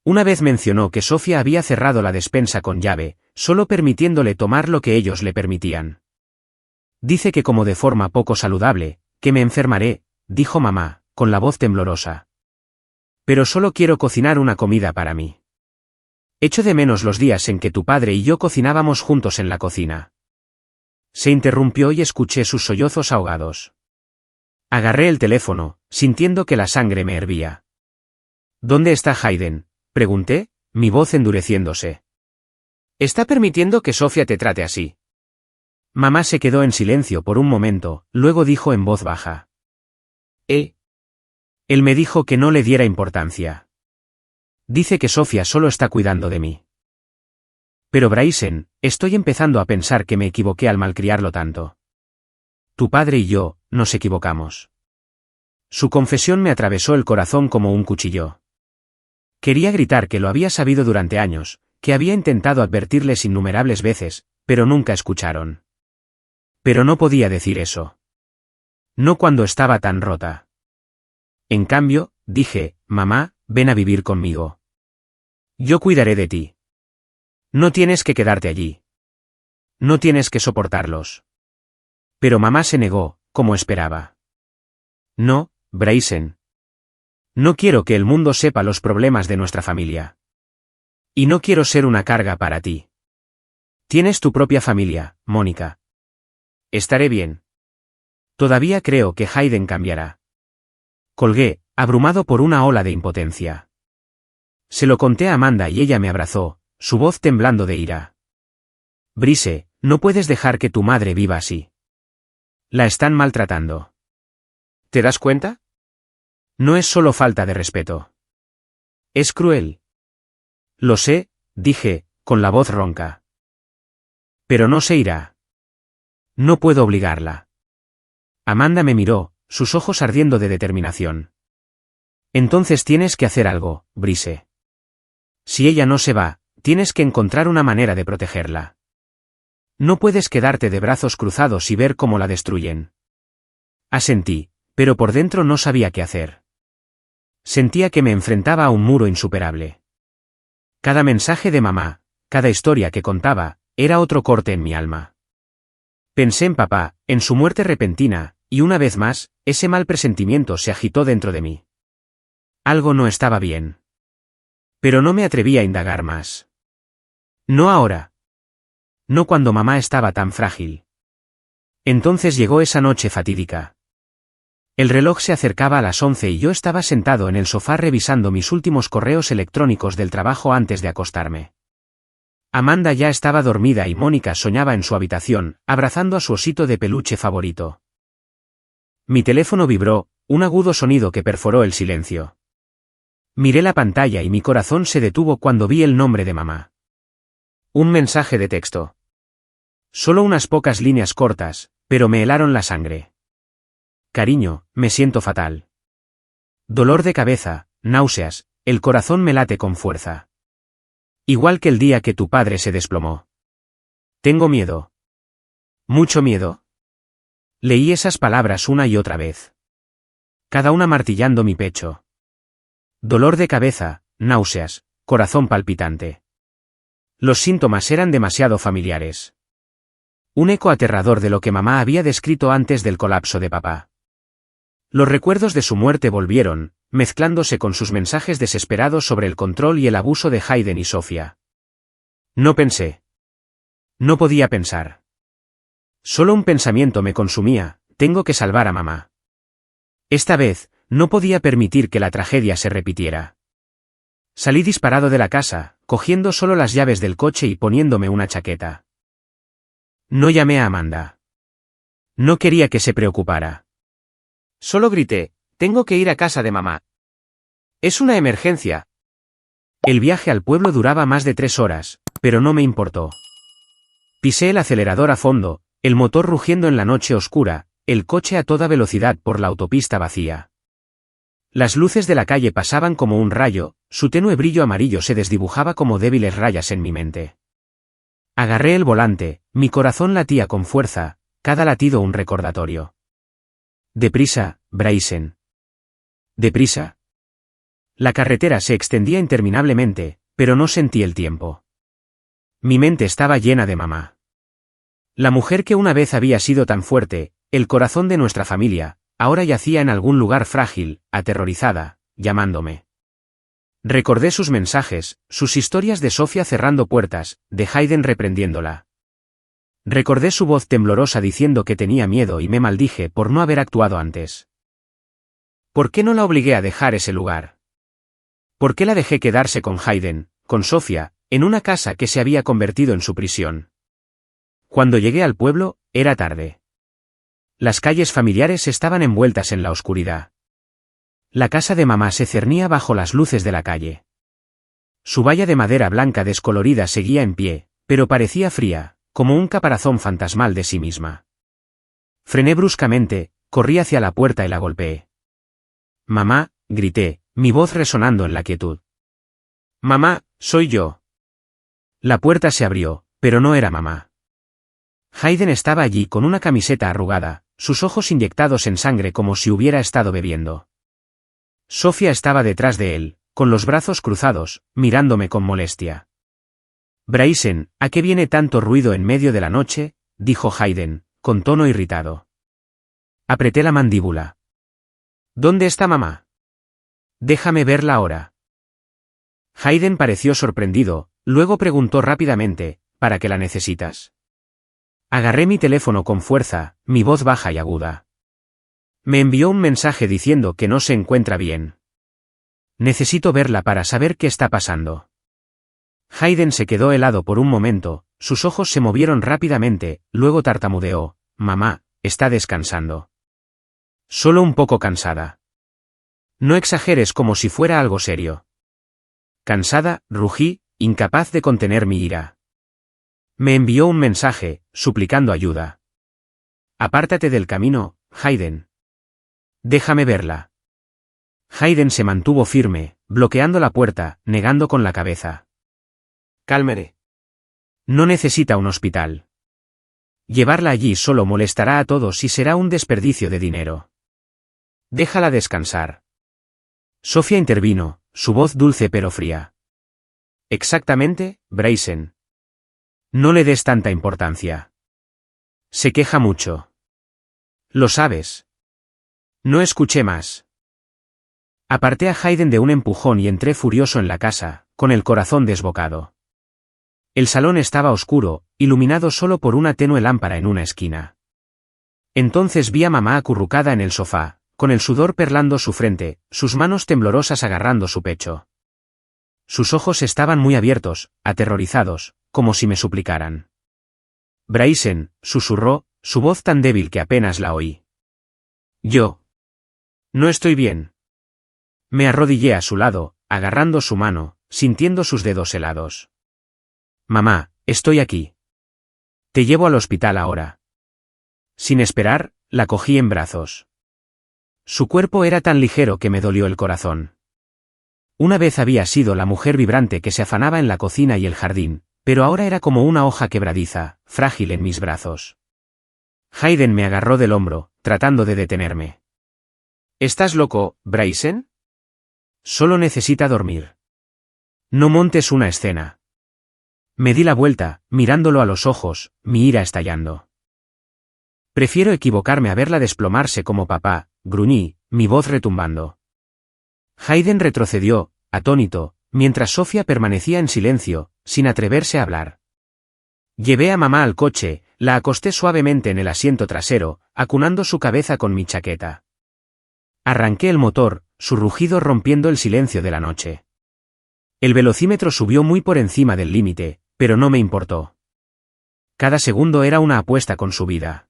Una vez mencionó que Sofía había cerrado la despensa con llave, solo permitiéndole tomar lo que ellos le permitían. Dice que como de forma poco saludable, que me enfermaré, dijo mamá, con la voz temblorosa. Pero solo quiero cocinar una comida para mí. Echo de menos los días en que tu padre y yo cocinábamos juntos en la cocina. Se interrumpió y escuché sus sollozos ahogados. Agarré el teléfono, sintiendo que la sangre me hervía. ¿Dónde está Hayden?, pregunté, mi voz endureciéndose. ¿Está permitiendo que Sofía te trate así? Mamá se quedó en silencio por un momento, luego dijo en voz baja. Él me dijo que no le diera importancia. Dice que Sofía solo está cuidando de mí. Pero Bryson, estoy empezando a pensar que me equivoqué al malcriarlo tanto. Tu padre y yo, nos equivocamos. Su confesión me atravesó el corazón como un cuchillo. Quería gritar que lo había sabido durante años, que había intentado advertirles innumerables veces, pero nunca escucharon. Pero no podía decir eso. No cuando estaba tan rota. En cambio, dije, mamá, ven a vivir conmigo. Yo cuidaré de ti. No tienes que quedarte allí. No tienes que soportarlos. Pero mamá se negó, como esperaba. No, Bryson. No quiero que el mundo sepa los problemas de nuestra familia. Y no quiero ser una carga para ti. Tienes tu propia familia, Mónica. Estaré bien. Todavía creo que Hayden cambiará. Colgué, abrumado por una ola de impotencia. Se lo conté a Amanda y ella me abrazó, su voz temblando de ira. Bryce, no puedes dejar que tu madre viva así. La están maltratando. ¿Te das cuenta? No es solo falta de respeto. Es cruel. Lo sé, dije, con la voz ronca. Pero no se irá. No puedo obligarla. Amanda me miró, sus ojos ardiendo de determinación. Entonces tienes que hacer algo, Bryce. Si ella no se va, tienes que encontrar una manera de protegerla. No puedes quedarte de brazos cruzados y ver cómo la destruyen. Asentí, pero por dentro no sabía qué hacer. Sentía que me enfrentaba a un muro insuperable. Cada mensaje de mamá, cada historia que contaba, era otro corte en mi alma. Pensé en papá, en su muerte repentina, y una vez más, ese mal presentimiento se agitó dentro de mí. Algo no estaba bien. Pero no me atreví a indagar más. No ahora. No cuando mamá estaba tan frágil. Entonces llegó esa noche fatídica. El reloj se acercaba a las 11 y yo estaba sentado en el sofá revisando mis últimos correos electrónicos del trabajo antes de acostarme. Amanda ya estaba dormida y Mónica soñaba en su habitación, abrazando a su osito de peluche favorito. Mi teléfono vibró, un agudo sonido que perforó el silencio. Miré la pantalla y mi corazón se detuvo cuando vi el nombre de mamá. Un mensaje de texto. Solo unas pocas líneas cortas, pero me helaron la sangre. Cariño, me siento fatal. Dolor de cabeza, náuseas, el corazón me late con fuerza. Igual que el día que tu padre se desplomó. Tengo miedo. Mucho miedo. Leí esas palabras una y otra vez. Cada una martillando mi pecho. Dolor de cabeza, náuseas, corazón palpitante. Los síntomas eran demasiado familiares. Un eco aterrador de lo que mamá había descrito antes del colapso de papá. Los recuerdos de su muerte volvieron, mezclándose con sus mensajes desesperados sobre el control y el abuso de Hayden y Sofía. No pensé. No podía pensar. Solo un pensamiento me consumía, tengo que salvar a mamá. Esta vez, no podía permitir que la tragedia se repitiera. Salí disparado de la casa, cogiendo solo las llaves del coche y poniéndome una chaqueta. No llamé a Amanda. No quería que se preocupara. Solo grité, tengo que ir a casa de mamá. Es una emergencia. El viaje al pueblo duraba más de 3 horas, pero no me importó. Pisé el acelerador a fondo, el motor rugiendo en la noche oscura, el coche a toda velocidad por la autopista vacía. Las luces de la calle pasaban como un rayo, su tenue brillo amarillo se desdibujaba como débiles rayas en mi mente. Agarré el volante, mi corazón latía con fuerza, cada latido un recordatorio. Deprisa, Bryson. Deprisa. La carretera se extendía interminablemente, pero no sentí el tiempo. Mi mente estaba llena de mamá. La mujer que una vez había sido tan fuerte, el corazón de nuestra familia, ahora yacía en algún lugar frágil, aterrorizada, llamándome. Recordé sus mensajes, sus historias de Sofía cerrando puertas, de Hayden reprendiéndola. Recordé su voz temblorosa diciendo que tenía miedo y me maldije por no haber actuado antes. ¿Por qué no la obligué a dejar ese lugar? ¿Por qué la dejé quedarse con Hayden, con Sofía, en una casa que se había convertido en su prisión? Cuando llegué al pueblo, era tarde. Las calles familiares estaban envueltas en la oscuridad. La casa de mamá se cernía bajo las luces de la calle. Su valla de madera blanca descolorida seguía en pie, pero parecía fría, como un caparazón fantasmal de sí misma. Frené bruscamente, corrí hacia la puerta y la golpeé. Mamá, grité, mi voz resonando en la quietud. Mamá, soy yo. La puerta se abrió, pero no era mamá. Hayden estaba allí con una camiseta arrugada, sus ojos inyectados en sangre como si hubiera estado bebiendo. Sofía estaba detrás de él, con los brazos cruzados, mirándome con molestia. Bryson, ¿a qué viene tanto ruido en medio de la noche?, dijo Hayden, con tono irritado. Apreté la mandíbula. ¿Dónde está mamá? Déjame verla ahora. Hayden pareció sorprendido, luego preguntó rápidamente, ¿para qué la necesitas? Agarré mi teléfono con fuerza, mi voz baja y aguda. Me envió un mensaje diciendo que no se encuentra bien. Necesito verla para saber qué está pasando. Hayden se quedó helado por un momento, sus ojos se movieron rápidamente, luego tartamudeó, mamá, está descansando. Solo un poco cansada. No exageres como si fuera algo serio. Cansada, rugí, incapaz de contener mi ira. Me envió un mensaje, suplicando ayuda. Apártate del camino, Hayden. Déjame verla. Hayden se mantuvo firme, bloqueando la puerta, negando con la cabeza. Cálmere. No necesita un hospital. Llevarla allí solo molestará a todos y será un desperdicio de dinero. Déjala descansar. Sofía intervino, su voz dulce pero fría. Exactamente, Bryson. No le des tanta importancia. Se queja mucho. Lo sabes. No escuché más. Aparté a Hayden de un empujón y entré furioso en la casa, con el corazón desbocado. El salón estaba oscuro, iluminado solo por una tenue lámpara en una esquina. Entonces vi a mamá acurrucada en el sofá, con el sudor perlando su frente, sus manos temblorosas agarrando su pecho. Sus ojos estaban muy abiertos, aterrorizados, como si me suplicaran. Bryson, susurró, su voz tan débil que apenas la oí. Yo. No estoy bien. Me arrodillé a su lado, agarrando su mano, sintiendo sus dedos helados. Mamá, estoy aquí. Te llevo al hospital ahora. Sin esperar, la cogí en brazos. Su cuerpo era tan ligero que me dolió el corazón. Una vez había sido la mujer vibrante que se afanaba en la cocina y el jardín, pero ahora era como una hoja quebradiza, frágil en mis brazos. Hayden me agarró del hombro, tratando de detenerme. ¿Estás loco, Bryson? Solo necesita dormir. No montes una escena. Me di la vuelta, mirándolo a los ojos, mi ira estallando. Prefiero equivocarme a verla desplomarse como papá, gruñí, mi voz retumbando. Hayden retrocedió, atónito, mientras Sofía permanecía en silencio, sin atreverse a hablar. Llevé a mamá al coche, la acosté suavemente en el asiento trasero, acunando su cabeza con mi chaqueta. Arranqué el motor, su rugido rompiendo el silencio de la noche. El velocímetro subió muy por encima del límite, pero no me importó. Cada segundo era una apuesta con su vida.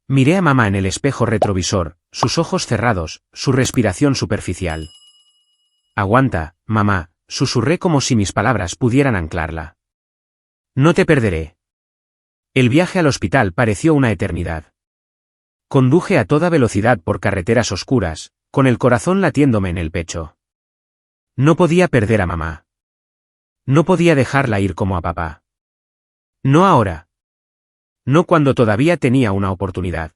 Miré a mamá en el espejo retrovisor, sus ojos cerrados, su respiración superficial. Aguanta, mamá, susurré como si mis palabras pudieran anclarla. No te perderé. El viaje al hospital pareció una eternidad. Conduje a toda velocidad por carreteras oscuras, con el corazón latiéndome en el pecho. No podía perder a mamá. No podía dejarla ir como a papá. No ahora. No cuando todavía tenía una oportunidad.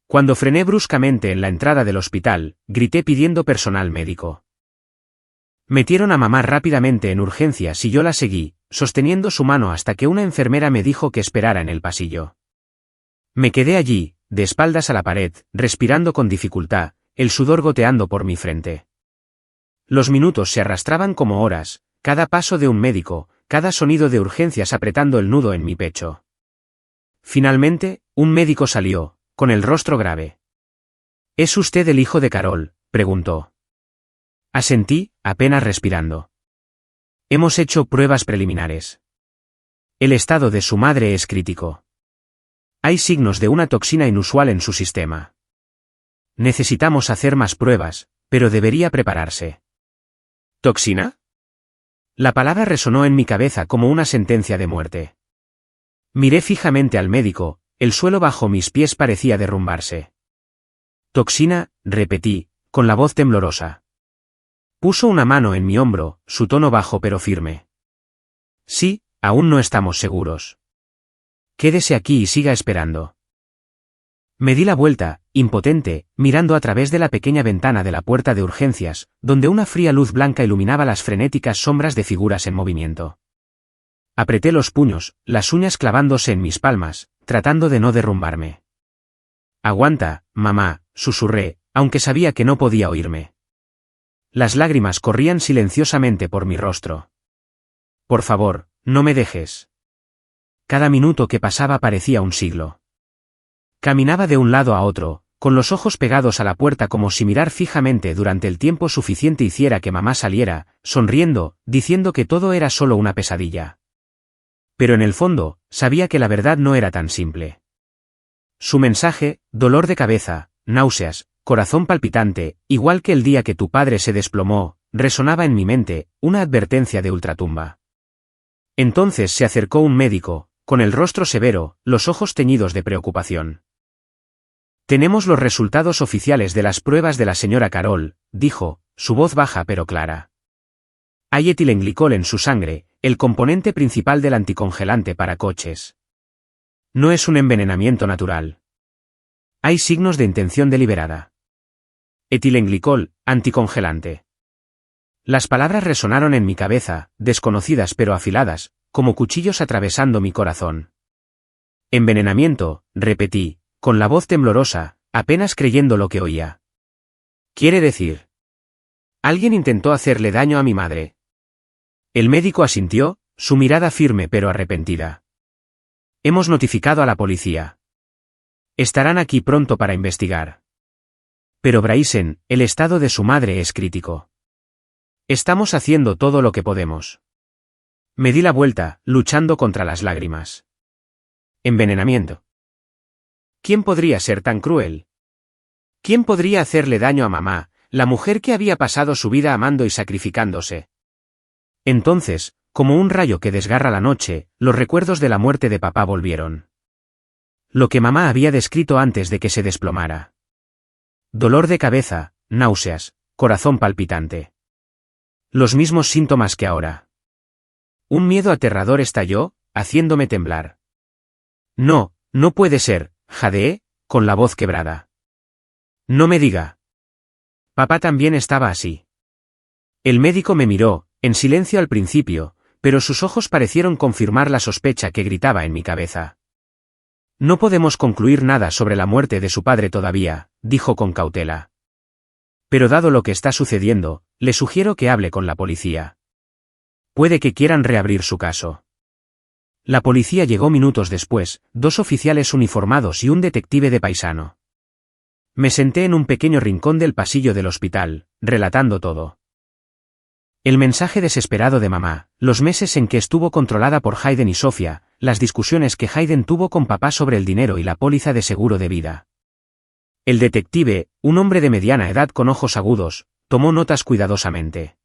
Cuando frené bruscamente en la entrada del hospital, grité pidiendo personal médico. Metieron a mamá rápidamente en urgencias y yo la seguí, sosteniendo su mano hasta que una enfermera me dijo que esperara en el pasillo. Me quedé allí, de espaldas a la pared, respirando con dificultad, el sudor goteando por mi frente. Los minutos se arrastraban como horas, cada paso de un médico, cada sonido de urgencias apretando el nudo en mi pecho. Finalmente, un médico salió, con el rostro grave. ¿Es usted el hijo de Carol?, preguntó. Asentí, apenas respirando. Hemos hecho pruebas preliminares. El estado de su madre es crítico. Hay signos de una toxina inusual en su sistema. Necesitamos hacer más pruebas, pero debería prepararse. ¿Toxina? La palabra resonó en mi cabeza como una sentencia de muerte. Miré fijamente al médico, el suelo bajo mis pies parecía derrumbarse. Toxina, repetí, con la voz temblorosa. Puso una mano en mi hombro, su tono bajo pero firme. Sí, aún no estamos seguros. Quédese aquí y siga esperando. Me di la vuelta, impotente, mirando a través de la pequeña ventana de la puerta de urgencias, donde una fría luz blanca iluminaba las frenéticas sombras de figuras en movimiento. Apreté los puños, las uñas clavándose en mis palmas, tratando de no derrumbarme. Aguanta, mamá, susurré, aunque sabía que no podía oírme. Las lágrimas corrían silenciosamente por mi rostro. Por favor, no me dejes. Cada minuto que pasaba parecía un siglo. Caminaba de un lado a otro, con los ojos pegados a la puerta como si mirar fijamente durante el tiempo suficiente hiciera que mamá saliera, sonriendo, diciendo que todo era solo una pesadilla. Pero en el fondo, sabía que la verdad no era tan simple. Su mensaje, dolor de cabeza, náuseas, corazón palpitante, igual que el día que tu padre se desplomó, resonaba en mi mente, una advertencia de ultratumba. Entonces se acercó un médico, con el rostro severo, los ojos teñidos de preocupación. Tenemos los resultados oficiales de las pruebas de la señora Carol, dijo, su voz baja pero clara. Hay etilenglicol en su sangre, el componente principal del anticongelante para coches. No es un envenenamiento natural. Hay signos de intención deliberada. Etilenglicol, anticongelante. Las palabras resonaron en mi cabeza, desconocidas pero afiladas, como cuchillos atravesando mi corazón. Envenenamiento, repetí, con la voz temblorosa, apenas creyendo lo que oía. ¿Quiere decir? Alguien intentó hacerle daño a mi madre. El médico asintió, su mirada firme pero arrepentida. Hemos notificado a la policía. Estarán aquí pronto para investigar. Pero Bryson, el estado de su madre es crítico. Estamos haciendo todo lo que podemos. Me di la vuelta, luchando contra las lágrimas. Envenenamiento. ¿Quién podría ser tan cruel? ¿Quién podría hacerle daño a mamá, la mujer que había pasado su vida amando y sacrificándose? Entonces, como un rayo que desgarra la noche, los recuerdos de la muerte de papá volvieron. Lo que mamá había descrito antes de que se desplomara. Dolor de cabeza, náuseas, corazón palpitante. Los mismos síntomas que ahora. Un miedo aterrador estalló, haciéndome temblar. No, no puede ser, jadeé, con la voz quebrada. No me diga. Papá también estaba así. El médico me miró, en silencio al principio, pero sus ojos parecieron confirmar la sospecha que gritaba en mi cabeza. No podemos concluir nada sobre la muerte de su padre todavía, dijo con cautela. Pero dado lo que está sucediendo, le sugiero que hable con la policía. Puede que quieran reabrir su caso. La policía llegó minutos después, 2 oficiales uniformados y un detective de paisano. Me senté en un pequeño rincón del pasillo del hospital, relatando todo. El mensaje desesperado de mamá, los meses en que estuvo controlada por Hayden y Sofía, las discusiones que Hayden tuvo con papá sobre el dinero y la póliza de seguro de vida. El detective, un hombre de mediana edad con ojos agudos, tomó notas cuidadosamente.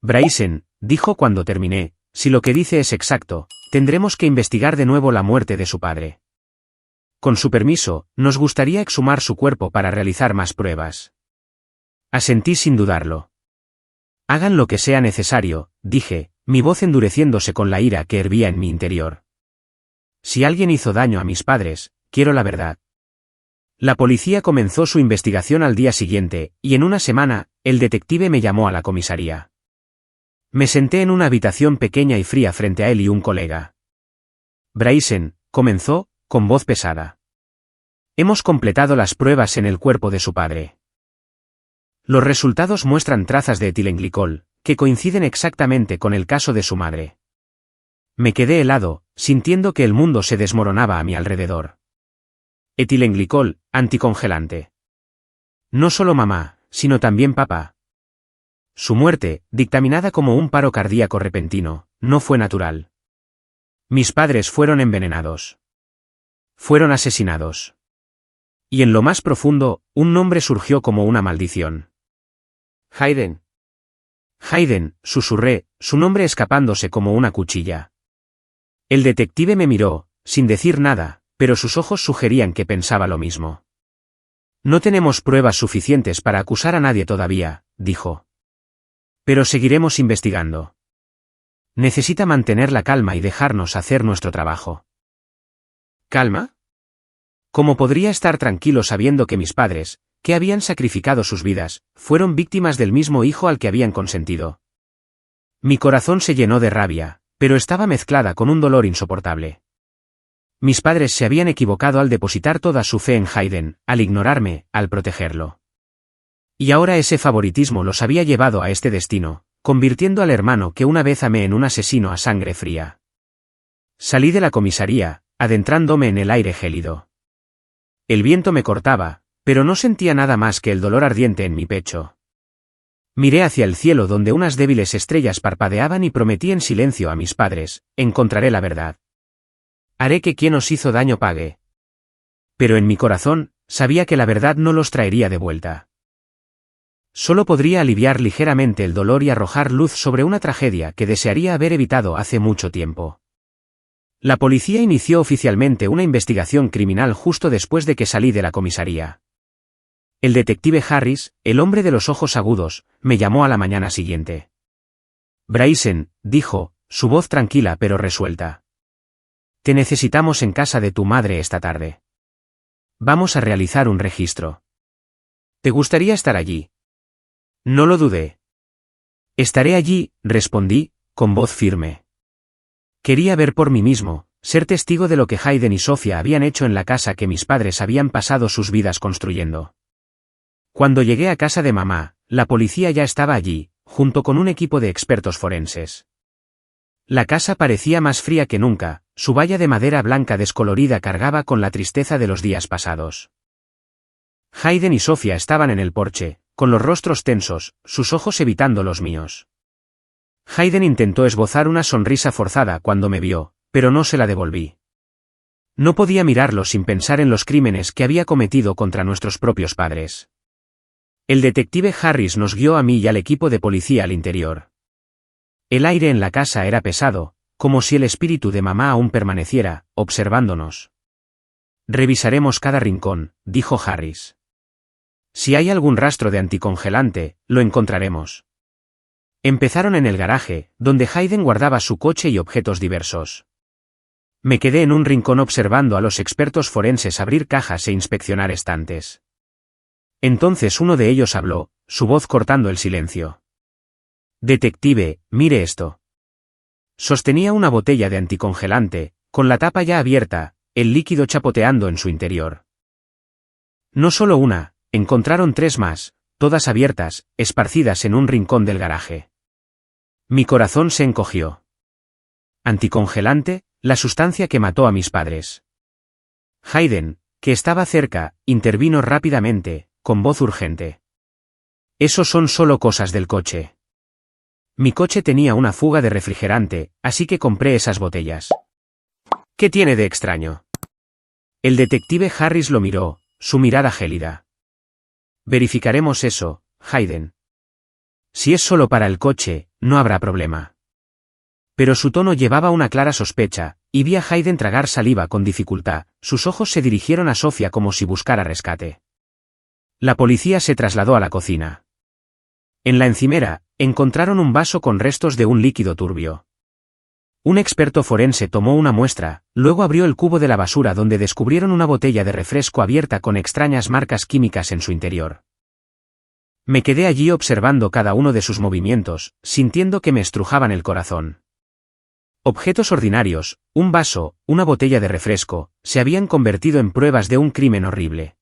Bryson, dijo cuando terminé, si lo que dice es exacto, tendremos que investigar de nuevo la muerte de su padre. Con su permiso, nos gustaría exhumar su cuerpo para realizar más pruebas. Asentí sin dudarlo. Hagan lo que sea necesario, dije, mi voz endureciéndose con la ira que hervía en mi interior. Si alguien hizo daño a mis padres, quiero la verdad. La policía comenzó su investigación al día siguiente, y en una semana, el detective me llamó a la comisaría. Me senté en una habitación pequeña y fría frente a él y un colega. Bryson, comenzó, con voz pesada. Hemos completado las pruebas en el cuerpo de su padre. Los resultados muestran trazas de etilenglicol, que coinciden exactamente con el caso de su madre. Me quedé helado, sintiendo que el mundo se desmoronaba a mi alrededor. Etilenglicol, anticongelante. No solo mamá, sino también papá. Su muerte, dictaminada como un paro cardíaco repentino, no fue natural. Mis padres fueron envenenados. Fueron asesinados. Y en lo más profundo, un nombre surgió como una maldición. Hayden. Hayden, susurré, su nombre escapándose como una cuchilla. El detective me miró, sin decir nada, pero sus ojos sugerían que pensaba lo mismo. No tenemos pruebas suficientes para acusar a nadie todavía, dijo. Pero seguiremos investigando. Necesita mantener la calma y dejarnos hacer nuestro trabajo. ¿Calma? ¿Cómo podría estar tranquilo sabiendo que mis padres, que habían sacrificado sus vidas, fueron víctimas del mismo hijo al que habían consentido? Mi corazón se llenó de rabia, pero estaba mezclada con un dolor insoportable. Mis padres se habían equivocado al depositar toda su fe en Hayden, al ignorarme, al protegerlo. Y ahora ese favoritismo los había llevado a este destino, convirtiendo al hermano que una vez amé en un asesino a sangre fría. Salí de la comisaría, adentrándome en el aire gélido. El viento me cortaba, pero no sentía nada más que el dolor ardiente en mi pecho. Miré hacia el cielo donde unas débiles estrellas parpadeaban y prometí en silencio a mis padres, encontraré la verdad. Haré que quien os hizo daño pague. Pero en mi corazón, sabía que la verdad no los traería de vuelta. Solo podría aliviar ligeramente el dolor y arrojar luz sobre una tragedia que desearía haber evitado hace mucho tiempo. La policía inició oficialmente una investigación criminal justo después de que salí de la comisaría. El detective Harris, el hombre de los ojos agudos, me llamó a la mañana siguiente. Bryson, dijo, su voz tranquila pero resuelta. Te necesitamos en casa de tu madre esta tarde. Vamos a realizar un registro. ¿Te gustaría estar allí? No lo dudé. Estaré allí, respondí, con voz firme. Quería ver por mí mismo, ser testigo de lo que Hayden y Sofía habían hecho en la casa que mis padres habían pasado sus vidas construyendo. Cuando llegué a casa de mamá, la policía ya estaba allí, junto con un equipo de expertos forenses. La casa parecía más fría que nunca, su valla de madera blanca descolorida cargaba con la tristeza de los días pasados. Hayden y Sofía estaban en el porche, con los rostros tensos, sus ojos evitando los míos. Hayden intentó esbozar una sonrisa forzada cuando me vio, pero no se la devolví. No podía mirarlo sin pensar en los crímenes que había cometido contra nuestros propios padres. El detective Harris nos guió a mí y al equipo de policía al interior. El aire en la casa era pesado, como si el espíritu de mamá aún permaneciera, observándonos. Revisaremos cada rincón, dijo Harris. Si hay algún rastro de anticongelante, lo encontraremos. Empezaron en el garaje, donde Hayden guardaba su coche y objetos diversos. Me quedé en un rincón observando a los expertos forenses abrir cajas e inspeccionar estantes. Entonces uno de ellos habló, su voz cortando el silencio. Detective, mire esto. Sostenía una botella de anticongelante, con la tapa ya abierta, el líquido chapoteando en su interior. No solo una, encontraron 3 más, todas abiertas, esparcidas en un rincón del garaje. Mi corazón se encogió. Anticongelante, la sustancia que mató a mis padres. Hayden, que estaba cerca, intervino rápidamente, con voz urgente. Eso son solo cosas del coche. Mi coche tenía una fuga de refrigerante, así que compré esas botellas. ¿Qué tiene de extraño? El detective Harris lo miró, su mirada gélida. Verificaremos eso, Hayden. Si es solo para el coche, no habrá problema. Pero su tono llevaba una clara sospecha, y vi a Hayden tragar saliva con dificultad. Sus ojos se dirigieron a Sofía como si buscara rescate. La policía se trasladó a la cocina. En la encimera, encontraron un vaso con restos de un líquido turbio. Un experto forense tomó una muestra, luego abrió el cubo de la basura donde descubrieron una botella de refresco abierta con extrañas marcas químicas en su interior. Me quedé allí observando cada uno de sus movimientos, sintiendo que me estrujaban el corazón. Objetos ordinarios, un vaso, una botella de refresco, se habían convertido en pruebas de un crimen horrible.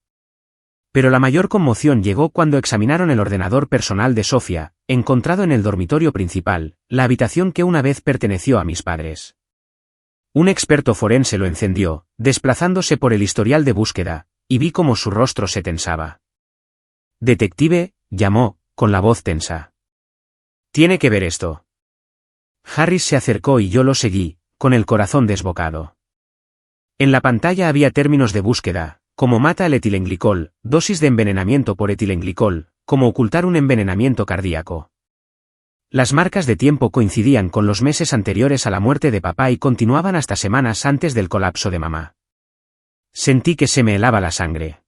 Pero la mayor conmoción llegó cuando examinaron el ordenador personal de Sofía, encontrado en el dormitorio principal, la habitación que una vez perteneció a mis padres. Un experto forense lo encendió, desplazándose por el historial de búsqueda, y vi cómo su rostro se tensaba. «Detective», llamó, con la voz tensa. «Tiene que ver esto». Harris se acercó y yo lo seguí, con el corazón desbocado. En la pantalla había términos de búsqueda, como mata el etilenglicol, dosis de envenenamiento por etilenglicol, como ocultar un envenenamiento cardíaco. Las marcas de tiempo coincidían con los meses anteriores a la muerte de papá y continuaban hasta semanas antes del colapso de mamá. Sentí que se me helaba la sangre.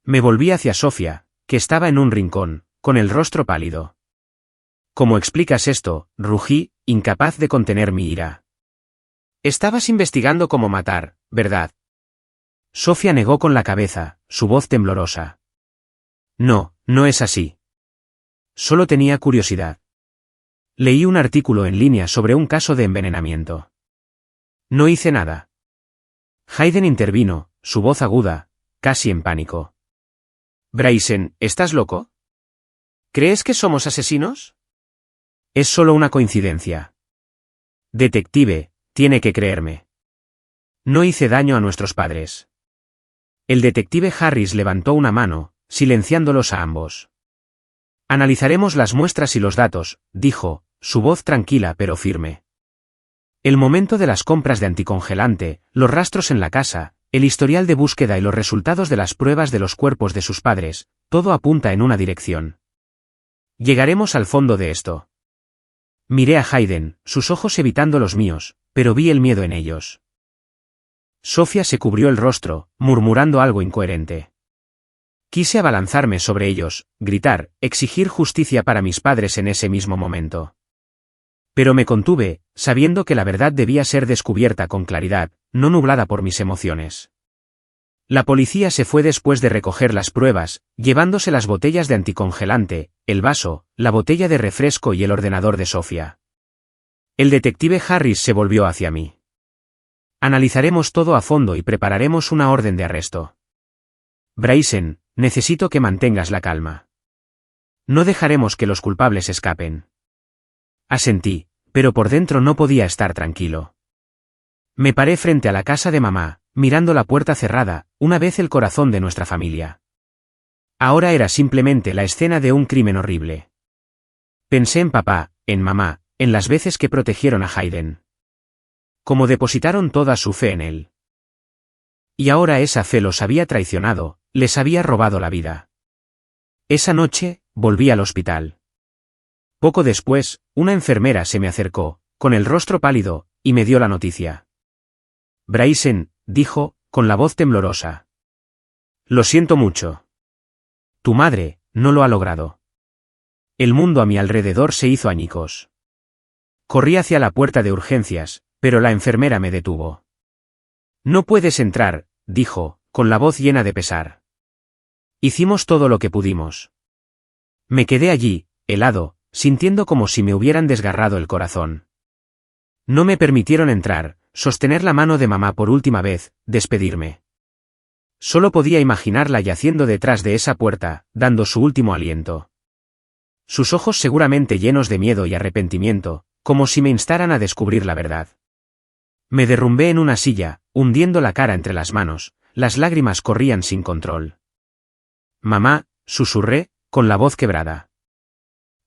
Me volví hacia Sofía, que estaba en un rincón, con el rostro pálido. «¿Cómo explicas esto?», rugí, incapaz de contener mi ira. «Estabas investigando cómo matar, ¿verdad?». Sofía negó con la cabeza, su voz temblorosa. «No, no es así. Solo tenía curiosidad. Leí un artículo en línea sobre un caso de envenenamiento. No hice nada». Hayden intervino, su voz aguda, casi en pánico. «Bryson, ¿estás loco? ¿Crees que somos asesinos? Es solo una coincidencia. Detective, tiene que creerme. No hice daño a nuestros padres». El detective Harris levantó una mano, silenciándolos a ambos. «Analizaremos las muestras y los datos», dijo, su voz tranquila pero firme. «El momento de las compras de anticongelante, los rastros en la casa, el historial de búsqueda y los resultados de las pruebas de los cuerpos de sus padres, todo apunta en una dirección. Llegaremos al fondo de esto». Miré a Hayden, sus ojos evitando los míos, pero vi el miedo en ellos. Sofía se cubrió el rostro, murmurando algo incoherente. Quise abalanzarme sobre ellos, gritar, exigir justicia para mis padres en ese mismo momento. Pero me contuve, sabiendo que la verdad debía ser descubierta con claridad, no nublada por mis emociones. La policía se fue después de recoger las pruebas, llevándose las botellas de anticongelante, el vaso, la botella de refresco y el ordenador de Sofía. El detective Harris se volvió hacia mí. «Analizaremos todo a fondo y prepararemos una orden de arresto. Bryson, necesito que mantengas la calma. No dejaremos que los culpables escapen». Asentí, pero por dentro no podía estar tranquilo. Me paré frente a la casa de mamá, mirando la puerta cerrada, una vez el corazón de nuestra familia. Ahora era simplemente la escena de un crimen horrible. Pensé en papá, en mamá, en las veces que protegieron a Hayden. Cómo depositaron toda su fe en él. Y ahora esa fe los había traicionado, les había robado la vida. Esa noche, volví al hospital. Poco después, una enfermera se me acercó, con el rostro pálido, y me dio la noticia. «Bryson», dijo, con la voz temblorosa. «Lo siento mucho. Tu madre no lo ha logrado». El mundo a mi alrededor se hizo añicos. Corrí hacia la puerta de urgencias, pero la enfermera me detuvo. «No puedes entrar», dijo, con la voz llena de pesar. «Hicimos todo lo que pudimos». Me quedé allí, helado, sintiendo como si me hubieran desgarrado el corazón. No me permitieron entrar, sostener la mano de mamá por última vez, despedirme. Solo podía imaginarla yaciendo detrás de esa puerta, dando su último aliento. Sus ojos seguramente llenos de miedo y arrepentimiento, como si me instaran a descubrir la verdad. Me derrumbé en una silla, hundiendo la cara entre las manos, las lágrimas corrían sin control. «Mamá», susurré, con la voz quebrada.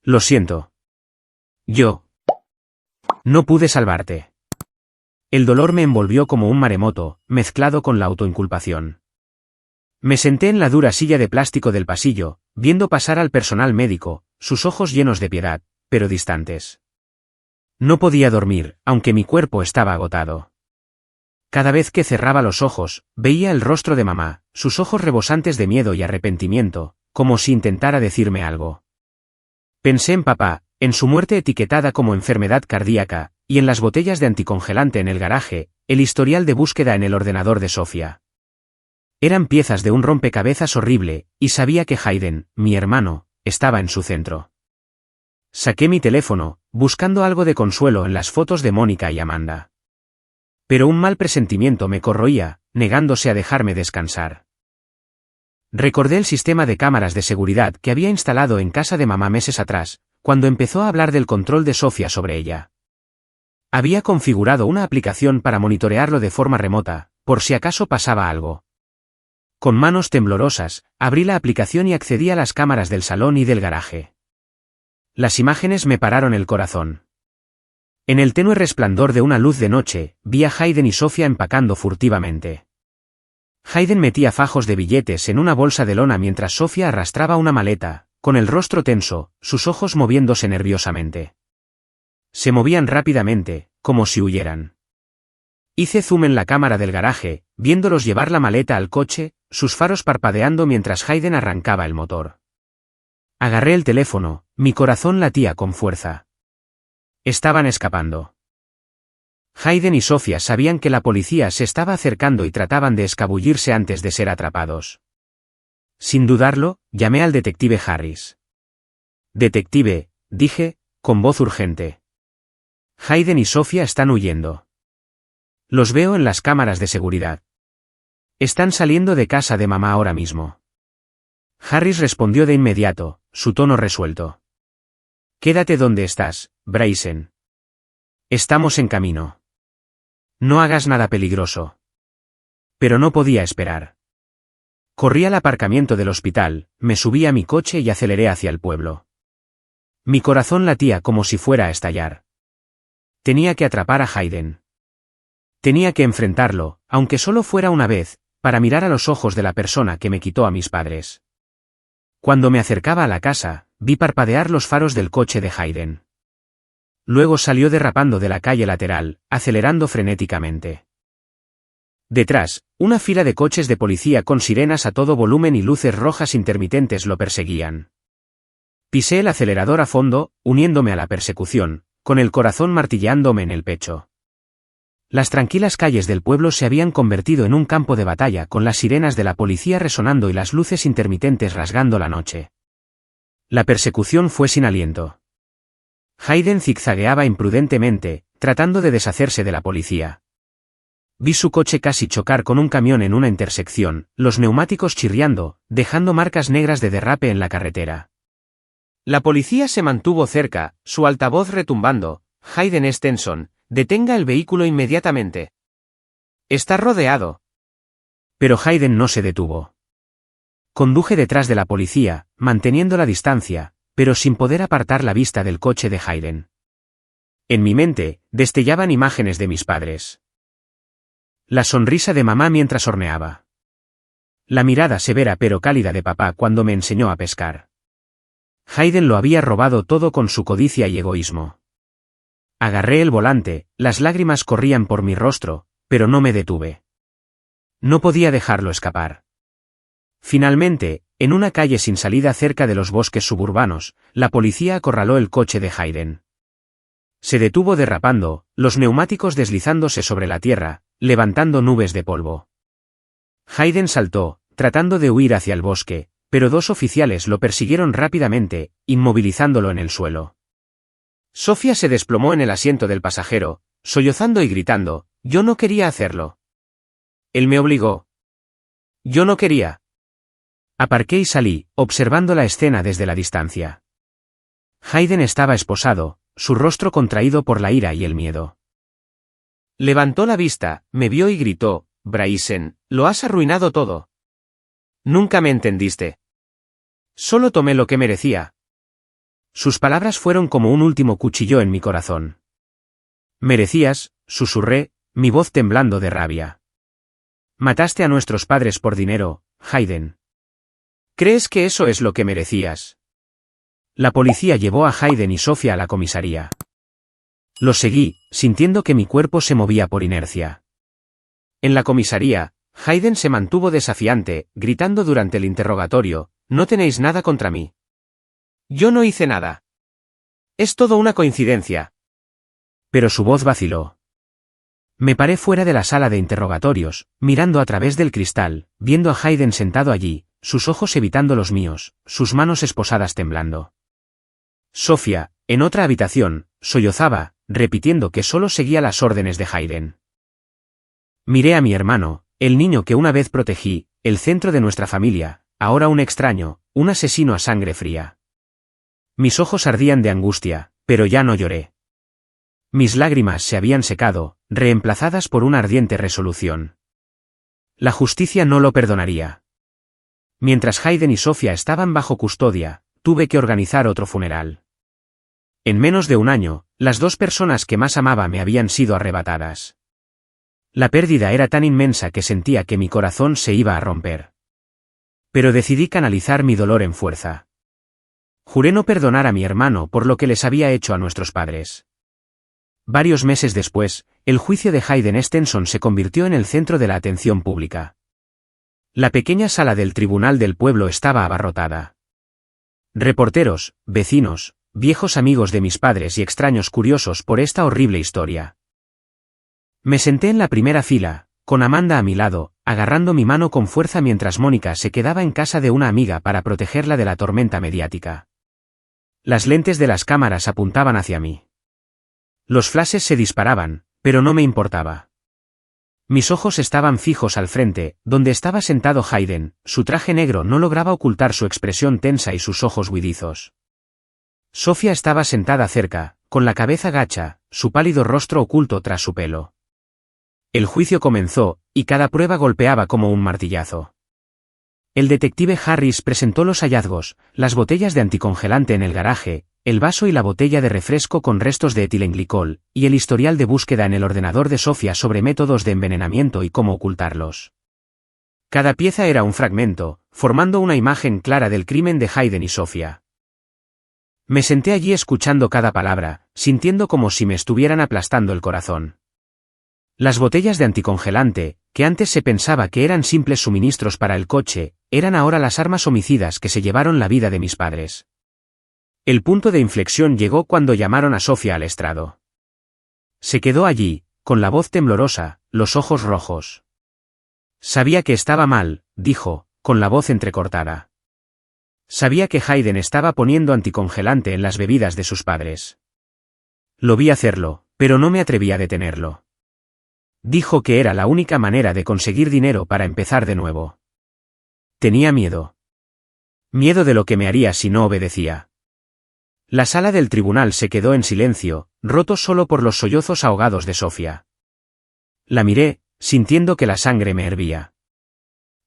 «Lo siento. Yo no pude salvarte. El dolor me envolvió como un maremoto, mezclado con la autoinculpación. Me senté en la dura silla de plástico del pasillo, viendo pasar al personal médico, sus ojos llenos de piedad, pero distantes. No podía dormir, aunque mi cuerpo estaba agotado. Cada vez que cerraba los ojos, veía el rostro de mamá, sus ojos rebosantes de miedo y arrepentimiento, como si intentara decirme algo. Pensé en papá, en su muerte etiquetada como enfermedad cardíaca, y en las botellas de anticongelante en el garaje, el historial de búsqueda en el ordenador de Sofía. Eran piezas de un rompecabezas horrible, y sabía que Hayden, mi hermano, estaba en su centro. Saqué mi teléfono, buscando algo de consuelo en las fotos de Mónica y Amanda. Pero un mal presentimiento me corroía, negándose a dejarme descansar. Recordé el sistema de cámaras de seguridad que había instalado en casa de mamá meses atrás, cuando empezó a hablar del control de Sofía sobre ella. Había configurado una aplicación para monitorearlo de forma remota, por si acaso pasaba algo. Con manos temblorosas, abrí la aplicación y accedí a las cámaras del salón y del garaje. Las imágenes me pararon el corazón. En el tenue resplandor de una luz de noche, vi a Hayden y Sofía empacando furtivamente. Hayden metía fajos de billetes en una bolsa de lona mientras Sofía arrastraba una maleta, con el rostro tenso, sus ojos moviéndose nerviosamente. Se movían rápidamente, como si huyeran. Hice zoom en la cámara del garaje, viéndolos llevar la maleta al coche, sus faros parpadeando mientras Hayden arrancaba el motor. Agarré el teléfono, mi corazón latía con fuerza. Estaban escapando. Hayden y Sofía sabían que la policía se estaba acercando y trataban de escabullirse antes de ser atrapados. Sin dudarlo, llamé al detective Harris. «Detective», dije, con voz urgente. «Hayden y Sofía están huyendo. Los veo en las cámaras de seguridad. Están saliendo de casa de mamá ahora mismo». Harris respondió de inmediato, su tono resuelto. «Quédate donde estás, Bryson. Estamos en camino. No hagas nada peligroso». Pero no podía esperar. Corrí al aparcamiento del hospital, me subí a mi coche y aceleré hacia el pueblo. Mi corazón latía como si fuera a estallar. Tenía que atrapar a Hayden. Tenía que enfrentarlo, aunque solo fuera una vez, para mirar a los ojos de la persona que me quitó a mis padres. Cuando me acercaba a la casa, vi parpadear los faros del coche de Hayden. Luego salió derrapando de la calle lateral, acelerando frenéticamente. Detrás, una fila de coches de policía con sirenas a todo volumen y luces rojas intermitentes lo perseguían. Pisé el acelerador a fondo, uniéndome a la persecución, con el corazón martilleándome en el pecho. Las tranquilas calles del pueblo se habían convertido en un campo de batalla con las sirenas de la policía resonando y las luces intermitentes rasgando la noche. La persecución fue sin aliento. Hayden zigzagueaba imprudentemente, tratando de deshacerse de la policía. Vi su coche casi chocar con un camión en una intersección, los neumáticos chirriando, dejando marcas negras de derrape en la carretera. La policía se mantuvo cerca, su altavoz retumbando. «Hayden Stenson, detenga el vehículo inmediatamente. Está rodeado». Pero Hayden no se detuvo. Conduje detrás de la policía, manteniendo la distancia, pero sin poder apartar la vista del coche de Hayden. En mi mente, destellaban imágenes de mis padres. La sonrisa de mamá mientras horneaba. La mirada severa pero cálida de papá cuando me enseñó a pescar. Hayden lo había robado todo con su codicia y egoísmo. Agarré el volante, las lágrimas corrían por mi rostro, pero no me detuve. No podía dejarlo escapar. Finalmente, en una calle sin salida cerca de los bosques suburbanos, la policía acorraló el coche de Hayden. Se detuvo derrapando, los neumáticos deslizándose sobre la tierra, levantando nubes de polvo. Hayden saltó, tratando de huir hacia el bosque, pero dos oficiales lo persiguieron rápidamente, inmovilizándolo en el suelo. Sofía se desplomó en el asiento del pasajero, sollozando y gritando: «Yo no quería hacerlo. Él me obligó. Yo no quería». Aparqué y salí, observando la escena desde la distancia. Hayden estaba esposado, su rostro contraído por la ira y el miedo. Levantó la vista, me vio y gritó: «Bryson, lo has arruinado todo. Nunca me entendiste. Solo tomé lo que merecía». Sus palabras fueron como un último cuchillo en mi corazón. «Merecías», susurré, mi voz temblando de rabia. Mataste a nuestros padres por dinero, Hayden. ¿Crees que eso es lo que merecías? La policía llevó a Hayden y Sofía a la comisaría. Los seguí, sintiendo que mi cuerpo se movía por inercia. En la comisaría, Hayden se mantuvo desafiante, gritando durante el interrogatorio, «No tenéis nada contra mí. Yo no hice nada. Es todo una coincidencia». Pero su voz vaciló. Me paré fuera de la sala de interrogatorios, mirando a través del cristal, viendo a Hayden sentado allí, sus ojos evitando los míos, sus manos esposadas temblando. Sofía, en otra habitación, sollozaba, repitiendo que solo seguía las órdenes de Hayden. Miré a mi hermano, el niño que una vez protegí, el centro de nuestra familia, ahora un extraño, un asesino a sangre fría. Mis ojos ardían de angustia, pero ya no lloré. Mis lágrimas se habían secado, reemplazadas por una ardiente resolución. La justicia no lo perdonaría. Mientras Hayden y Sofía estaban bajo custodia, tuve que organizar otro funeral. En menos de un año, las dos personas que más amaba me habían sido arrebatadas. La pérdida era tan inmensa que sentía que mi corazón se iba a romper. Pero decidí canalizar mi dolor en fuerza. Juré no perdonar a mi hermano por lo que les había hecho a nuestros padres. Varios meses después, el juicio de Hayden Stenson se convirtió en el centro de la atención pública. La pequeña sala del tribunal del pueblo estaba abarrotada. Reporteros, vecinos, viejos amigos de mis padres y extraños curiosos por esta horrible historia. Me senté en la primera fila, con Amanda a mi lado, agarrando mi mano con fuerza mientras Mónica se quedaba en casa de una amiga para protegerla de la tormenta mediática. Las lentes de las cámaras apuntaban hacia mí. Los flashes se disparaban, pero no me importaba. Mis ojos estaban fijos al frente, donde estaba sentado Hayden, su traje negro no lograba ocultar su expresión tensa y sus ojos huidizos. Sofía estaba sentada cerca, con la cabeza gacha, su pálido rostro oculto tras su pelo. El juicio comenzó, y cada prueba golpeaba como un martillazo. El detective Harris presentó los hallazgos, las botellas de anticongelante en el garaje, el vaso y la botella de refresco con restos de etilenglicol, y el historial de búsqueda en el ordenador de Sofía sobre métodos de envenenamiento y cómo ocultarlos. Cada pieza era un fragmento, formando una imagen clara del crimen de Hayden y Sofía. Me senté allí escuchando cada palabra, sintiendo como si me estuvieran aplastando el corazón. Las botellas de anticongelante, que antes se pensaba que eran simples suministros para el coche, eran ahora las armas homicidas que se llevaron la vida de mis padres. El punto de inflexión llegó cuando llamaron a Sofía al estrado. Se quedó allí, con la voz temblorosa, los ojos rojos. Sabía que estaba mal, dijo, con la voz entrecortada. Sabía que Hayden estaba poniendo anticongelante en las bebidas de sus padres. Lo vi hacerlo, pero no me atreví a detenerlo. Dijo que era la única manera de conseguir dinero para empezar de nuevo. Tenía miedo. Miedo de lo que me haría si no obedecía. La sala del tribunal se quedó en silencio, roto solo por los sollozos ahogados de Sofía. La miré, sintiendo que la sangre me hervía.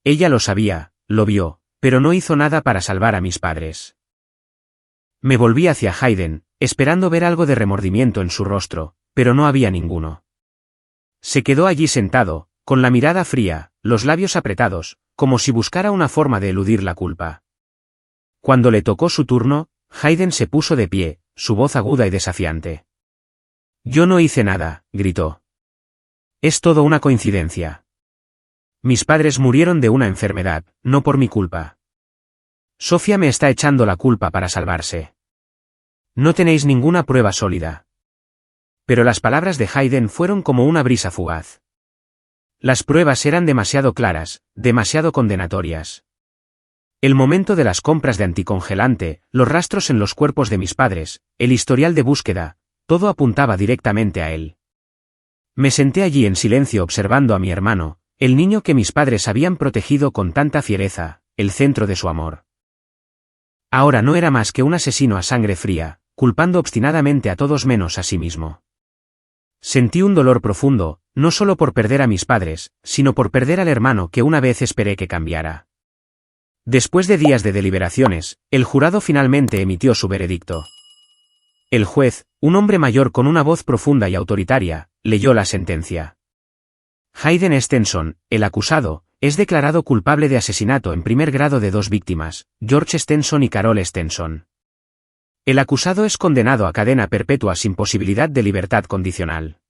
Ella lo sabía, lo vio, pero no hizo nada para salvar a mis padres. Me volví hacia Hayden, esperando ver algo de remordimiento en su rostro, pero no había ninguno. Se quedó allí sentado, con la mirada fría, los labios apretados, como si buscara una forma de eludir la culpa. Cuando le tocó su turno, Hayden se puso de pie, su voz aguda y desafiante. «Yo no hice nada», gritó. «Es todo una coincidencia. Mis padres murieron de una enfermedad, no por mi culpa. Sofía me está echando la culpa para salvarse. No tenéis ninguna prueba sólida». Pero las palabras de Hayden fueron como una brisa fugaz. Las pruebas eran demasiado claras, demasiado condenatorias. El momento de las compras de anticongelante, los rastros en los cuerpos de mis padres, el historial de búsqueda, todo apuntaba directamente a él. Me senté allí en silencio observando a mi hermano, el niño que mis padres habían protegido con tanta fiereza, el centro de su amor. Ahora no era más que un asesino a sangre fría, culpando obstinadamente a todos menos a sí mismo. Sentí un dolor profundo, no solo por perder a mis padres, sino por perder al hermano que una vez esperé que cambiara. Después de días de deliberaciones, el jurado finalmente emitió su veredicto. El juez, un hombre mayor con una voz profunda y autoritaria, leyó la sentencia. Hayden Stenson, el acusado, es declarado culpable de asesinato en primer grado de 2 víctimas, George Stenson y Carol Stenson. El acusado es condenado a cadena perpetua sin posibilidad de libertad condicional.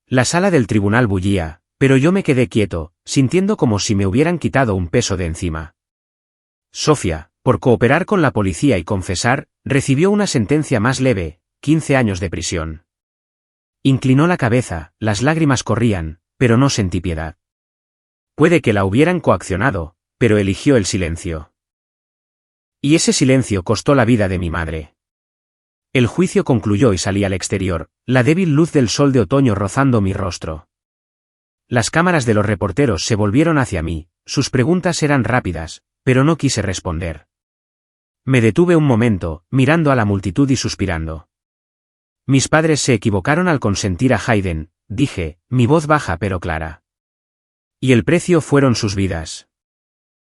La sala del tribunal bullía, pero yo me quedé quieto, sintiendo como si me hubieran quitado un peso de encima. Sofía, por cooperar con la policía y confesar, recibió una sentencia más leve, 15 años de prisión. Inclinó la cabeza, las lágrimas corrían, pero no sentí piedad. Puede que la hubieran coaccionado, pero eligió el silencio. Y ese silencio costó la vida de mi madre. El juicio concluyó y salí al exterior, la débil luz del sol de otoño rozando mi rostro. Las cámaras de los reporteros se volvieron hacia mí, sus preguntas eran rápidas, pero no quise responder. Me detuve un momento, mirando a la multitud y suspirando. Mis padres se equivocaron al consentir a Hayden, dije, mi voz baja pero clara. Y el precio fueron sus vidas.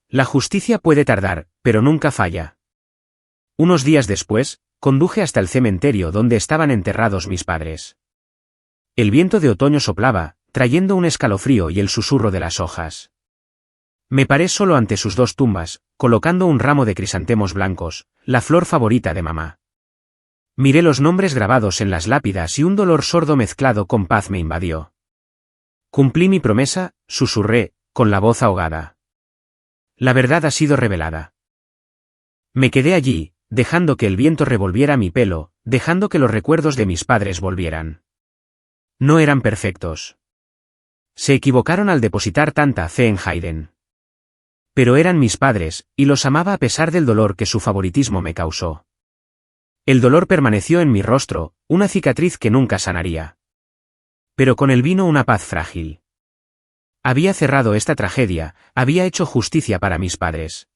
La justicia puede tardar, pero nunca falla. Unos días después, conduje hasta el cementerio donde estaban enterrados mis padres. El viento de otoño soplaba, trayendo un escalofrío y el susurro de las hojas. Me paré solo ante sus 2 tumbas, colocando un ramo de crisantemos blancos, la flor favorita de mamá. Miré los nombres grabados en las lápidas y un dolor sordo mezclado con paz me invadió. Cumplí mi promesa, susurré, con la voz ahogada. La verdad ha sido revelada. Me quedé allí, dejando que el viento revolviera mi pelo, dejando que los recuerdos de mis padres volvieran. No eran perfectos. Se equivocaron al depositar tanta fe en Hayden. Pero eran mis padres, y los amaba a pesar del dolor que su favoritismo me causó. El dolor permaneció en mi rostro, una cicatriz que nunca sanaría. Pero con él vino una paz frágil. Había cerrado esta tragedia, había hecho justicia para mis padres.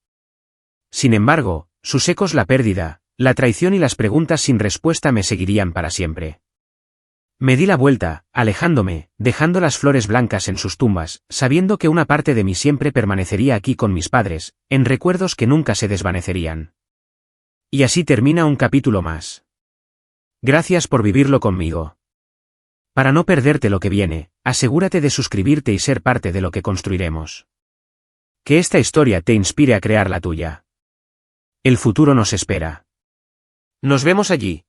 Sin embargo, sus ecos, la pérdida, la traición y las preguntas sin respuesta me seguirían para siempre. Me di la vuelta, alejándome, dejando las flores blancas en sus tumbas, sabiendo que una parte de mí siempre permanecería aquí con mis padres, en recuerdos que nunca se desvanecerían. Y así termina un capítulo más. Gracias por vivirlo conmigo. Para no perderte lo que viene, asegúrate de suscribirte y ser parte de lo que construiremos. Que esta historia te inspire a crear la tuya. El futuro nos espera. Nos vemos allí.